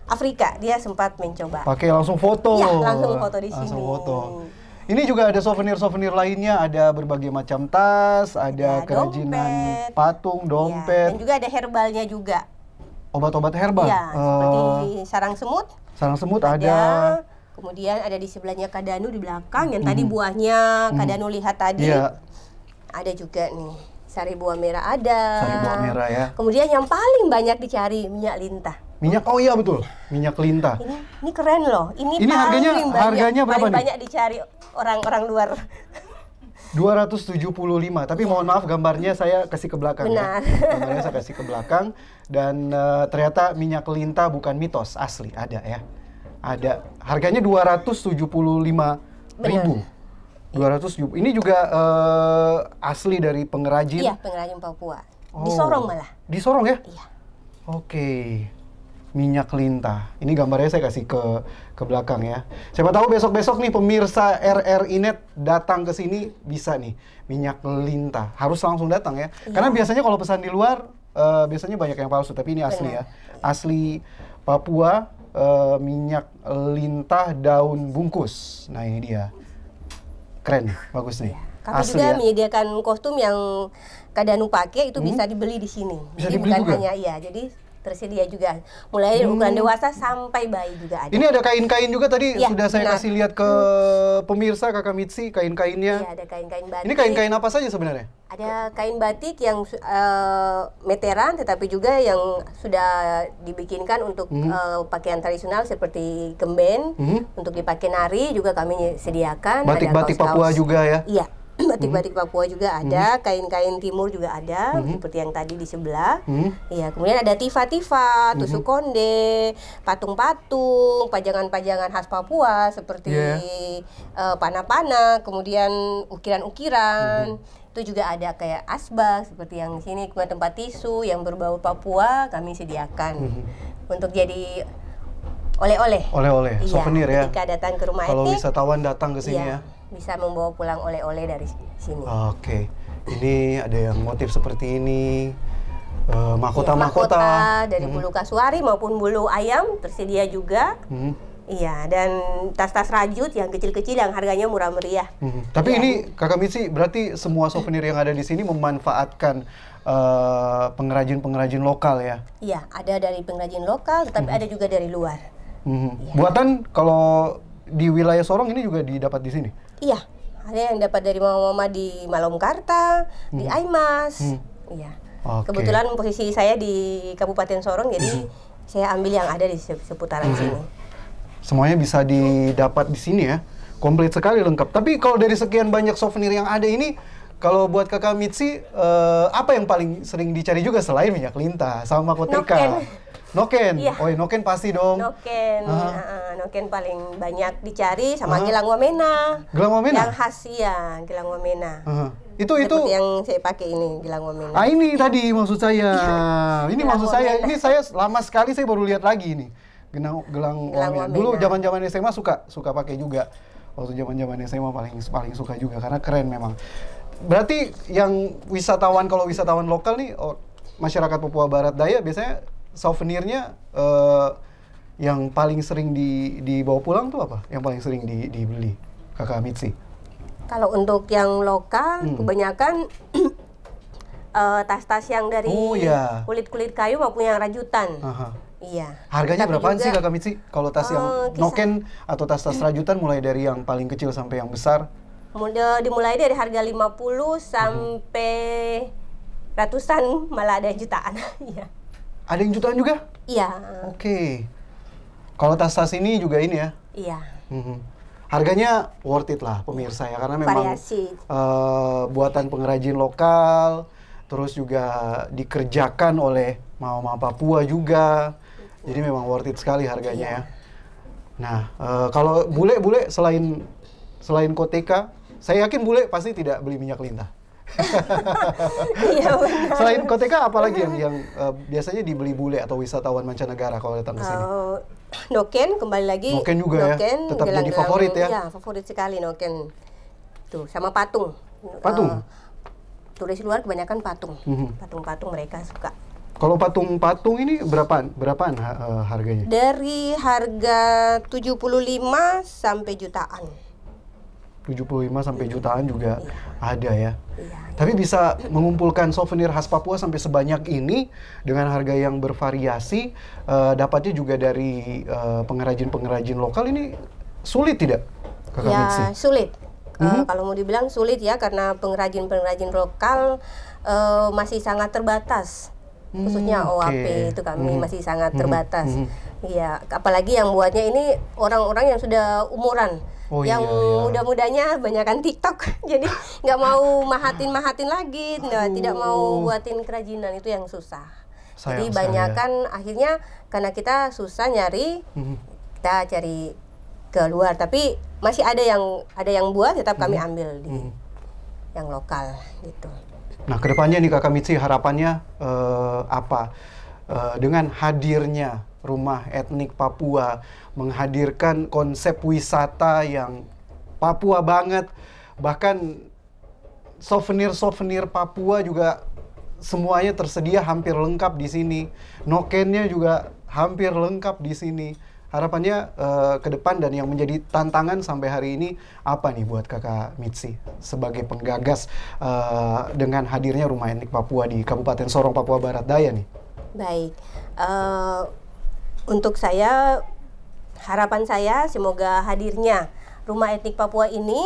Afrika. Dia sempat mencoba. Pakai langsung foto. Iya, langsung foto di sini. Langsung foto. Ini juga ada souvenir-souvenir lainnya, ada berbagai macam tas, ada kerajinan dompet, patung, dompet. Ya, dan juga ada herbalnya juga. Obat-obat herbal. Iya, seperti sarang semut. Sarang semut ada. Kemudian ada di sebelahnya kadanu di belakang, yang tadi buahnya kadanu lihat tadi. Iya. Ada juga nih, sari buah merah ada. Sari buah merah ya. Kemudian yang paling banyak dicari minyak lintah. Minyak, oh iya betul, minyak lintah. Ini keren loh. Ini harganya berapa paling nih? banyak dicari orang-orang luar. 275, tapi mohon maaf gambarnya saya kasih ke belakang. Benar. Ya. Gambarnya saya kasih ke belakang dan ternyata minyak lintah bukan mitos, asli ada ya. Ada. Harganya 275.000. 270. Ini juga asli dari pengrajin. Iya, pengrajin Papua. Di Sorong malah. Di Sorong ya? Iya. Oke. Minyak lintah. Ini gambarnya saya kasih ke belakang ya. Siapa tahu besok-besok nih pemirsa RRI Net datang ke sini bisa nih minyak lintah. Harus langsung datang ya. Iya. Karena biasanya kalau pesan di luar biasanya banyak yang palsu, tapi ini asli ya. Asli Papua, minyak lintah daun bungkus. Nah, ini dia. Keren, bagus nih. Kami Asli juga ya. menyediakan kostum yang kadanu pakai itu bisa dibeli di sini. Bisa Jadi dibeli bukan juga? hanya jadi tersedia juga. Mulai dari ukuran dewasa sampai bayi juga ada. Ini ada kain-kain juga tadi Ya, sudah saya benar. kasih lihat ke pemirsa Kakak Mitzi, kain-kainnya. Iya, ada kain-kain batik. Ini kain-kain apa saja sebenarnya? Ada kain batik yang meteran, tetapi juga yang sudah dibikinkan untuk pakaian tradisional seperti kemben, untuk dipakai nari juga kami sediakan. Batik-batik Ada kaos-kaos. Papua juga ya? Iya, batik-batik Papua juga ada, kain-kain timur juga ada, seperti yang tadi di sebelah. Iya, kemudian ada tifa-tifa, tusuk konde, patung-patung, pajangan-pajangan khas Papua seperti pana-pana, kemudian ukiran-ukiran. Itu juga ada kayak asbak seperti yang di sini, kemudian tempat tisu yang berbau Papua kami sediakan untuk jadi oleh-oleh. Oleh-oleh, Iya, souvenir ya. ketika datang ke rumah Kalau etnik, wisatawan datang ke sini iya, ya. bisa membawa pulang oleh-oleh dari sini. Oke. Ini ada yang motif seperti ini. Iya, Mahkota-mahkota. dari bulu kasuari maupun bulu ayam tersedia juga. Iya, dan tas-tas rajut yang kecil-kecil yang harganya murah meriah. Tapi Iya. ini Kakak Mitzi berarti semua souvenir yang ada di sini memanfaatkan pengrajin-pengrajin lokal ya. Iya, ada dari pengrajin lokal, tetapi ada juga dari luar. Buatan kalau di wilayah Sorong ini juga didapat di sini. Iya, ada yang dapat dari mama-mama di Malomkarta, di Aimas. Iya. Oke. Kebetulan posisi saya di Kabupaten Sorong, jadi saya ambil yang ada di seputaran sini. Semuanya bisa didapat di sini ya. Komplit sekali, lengkap. Tapi kalau dari sekian banyak souvenir yang ada ini, kalau buat Kakak Mitzi, apa yang paling sering dicari juga selain minyak lintah sama koteka? Noken. Iya. Oh, noken pasti dong. Noken, noken paling banyak dicari sama gelang wamena. Gelang wamena? Yang khas ya, gelang wamena. Itu Seperti yang saya pakai ini, gelang wamena. Ah, ini tadi maksud saya. Ini Gelang maksud saya. wamena. Ini saya lama sekali saya baru lihat lagi ini. Gelang wamena. wamena. Dulu zaman-zaman SMA suka pakai juga. Waktu zaman-zaman SMA paling suka juga karena keren memang. Berarti yang kalau wisatawan lokal nih, masyarakat Papua Barat Daya biasanya souvenirnya yang paling sering dibawa pulang tuh apa? Yang paling sering dibeli Kakak Mitzi? Kalau untuk yang lokal, kebanyakan tas-tas yang dari kulit-kulit kayu maupun yang rajutan. Iya. Harganya Tapi berapaan juga, sih Kakak Mitzi? Kalau tas yang noken atau tas-tas rajutan mulai dari yang paling kecil sampai yang besar? Dimulai dari harga 50 sampai ratusan, malah ada jutaan. Iya. Ada yang jutaan juga? Iya. Oke. Kalau tas-tas ini juga ini ya, Iya. Harganya worth it lah pemirsa ya, karena memang Variasi. buatan pengrajin lokal, terus juga dikerjakan oleh mama Papua juga, jadi memang worth it sekali harganya ya. Nah, kalau bule selain Koteka, saya yakin bule pasti tidak beli minyak lintah. Iya benar. Selain Koteka, apalagi yang biasanya dibeli bule atau wisatawan mancanegara kalau datang ke sini? Noken kembali lagi. Noken juga ya, tetap jadi favorit ya? Iya, favorit sekali Noken. Tuh, sama patung. Patung? Turis luar kebanyakan patung. Patung-patung mereka suka. Kalau patung-patung ini berapaan harganya? Dari harga 75 sampai jutaan. 75 sampai jutaan juga ada ya. Iya. Tapi bisa mengumpulkan souvenir khas Papua sampai sebanyak ini dengan harga yang bervariasi, dapatnya juga dari pengrajin-pengrajin lokal, ini sulit tidak, Kakak Mitzi? Ya, sulit. Kalau mau dibilang sulit ya, karena pengrajin-pengrajin lokal masih sangat terbatas. Khususnya OAP itu kami masih sangat terbatas. Iya, apalagi yang buatnya ini orang-orang yang sudah umuran. Yang muda-mudanya banyakan TikTok, jadi nggak mau mahatin lagi, tidak mau buatin kerajinan, itu yang susah. Jadi banyakan akhirnya karena kita susah nyari, kita cari ke luar. Tapi masih ada yang buat, tetap kami ambil di yang lokal gitu. Nah, kedepannya nih Kakak Mitzi, harapannya apa? Dengan hadirnya Rumah Etnik Papua, menghadirkan konsep wisata yang Papua banget, bahkan souvenir-souvenir Papua juga semuanya tersedia hampir lengkap di sini. Nokennya juga hampir lengkap di sini. Harapannya ke depan dan yang menjadi tantangan sampai hari ini apa nih buat Kakak Mitzi sebagai penggagas dengan hadirnya Rumah Etnik Papua di Kabupaten Sorong, Papua Barat Daya nih? Baik, untuk saya, harapan saya semoga hadirnya Rumah Etnik Papua ini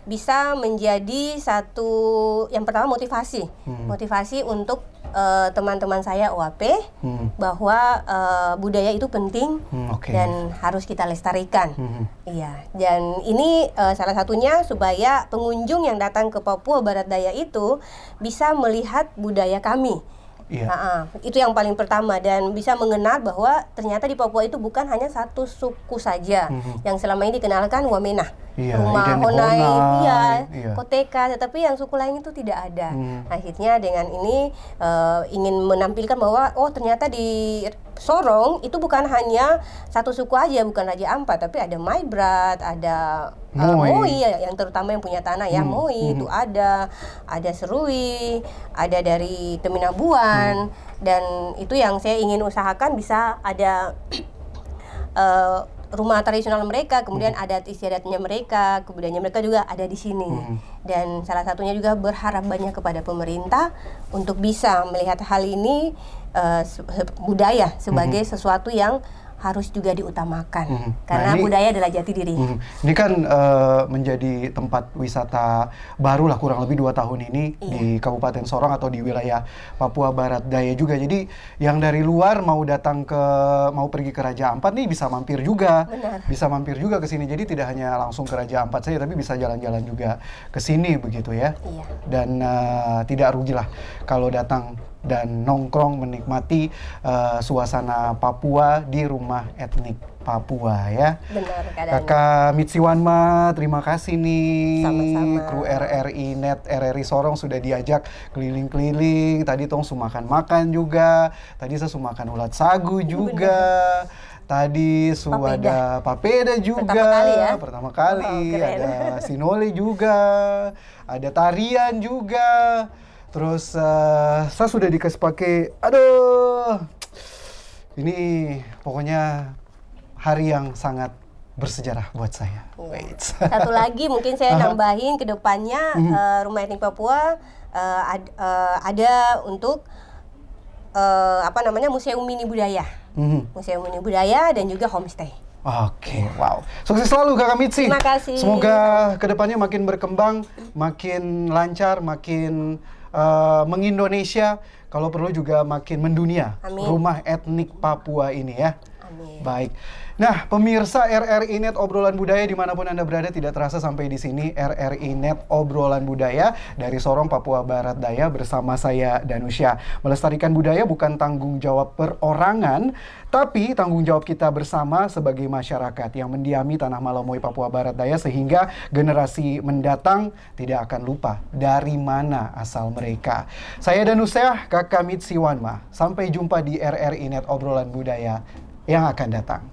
bisa menjadi satu, yang pertama motivasi untuk teman-teman saya OAP bahwa budaya itu penting dan harus kita lestarikan. Iya, dan ini salah satunya supaya pengunjung yang datang ke Papua Barat Daya itu bisa melihat budaya kami. Itu yang paling pertama, dan bisa mengenal bahwa ternyata di Papua itu bukan hanya satu suku saja yang selama ini dikenalkan Wamena, rumah Honai, Koteka, tetapi yang suku lain itu tidak ada. Akhirnya dengan ini ingin menampilkan bahwa ternyata di Sorong itu bukan hanya satu suku aja, bukan Raja Ampat, tapi ada Maibrat, ada Moi yang terutama yang punya tanah ya, Moi itu ada Serui, ada dari Teminabuan, dan itu yang saya ingin usahakan bisa ada rumah tradisional mereka, kemudian adat istiadatnya mereka, kebudayaannya mereka juga ada di sini. Dan salah satunya juga berharap banyak kepada pemerintah untuk bisa melihat hal ini budaya sebagai sesuatu yang harus juga diutamakan, karena budaya adalah jati diri. Ini kan menjadi tempat wisata baru lah kurang lebih 2 tahun ini di Kabupaten Sorong atau di wilayah Papua Barat Daya juga. Jadi yang dari luar mau pergi ke Raja Ampat nih bisa mampir juga. Bisa mampir juga ke sini. Jadi tidak hanya langsung ke Raja Ampat saja, tapi bisa jalan-jalan juga ke sini begitu ya. Dan tidak rugilah kalau datang dan nongkrong menikmati suasana Papua di Rumah Etnik Papua ya. Benar, Kakak Mitzi Wanma, terima kasih nih. Sama-sama. Kru RRI Net RRI Sorong sudah diajak keliling-keliling. Tadi tong sumakan makan juga. Tadi saya sumakan ulat sagu juga. Tadi ada papeda juga. Pertama kali. Ada sinole juga. Ada tarian juga. Terus saya sudah dikasih pakai, ini pokoknya hari yang sangat bersejarah buat saya. Satu lagi mungkin saya nambahin ke depannya, Rumah Etnik Papua ada untuk museum mini budaya, museum mini budaya dan juga homestay. Oke, wow. Sukses selalu Kakak Mitzi. Terima kasih. Semoga kedepannya makin berkembang, makin lancar, makin mengindonesia, kalau perlu juga makin mendunia. Amin. Rumah Etnik Papua ini ya. Amin. Baik. Nah, pemirsa RRI Net Obrolan Budaya dimanapun Anda berada, tidak terasa sampai di sini RRI Net Obrolan Budaya dari Sorong, Papua Barat Daya bersama saya Danusya. Melestarikan budaya bukan tanggung jawab perorangan, tapi tanggung jawab kita bersama sebagai masyarakat yang mendiami tanah Malamoy, Papua Barat Daya, sehingga generasi mendatang tidak akan lupa dari mana asal mereka. Saya Danusya, Kakak Mitsiwanma. Sampai jumpa di RRI Net Obrolan Budaya yang akan datang.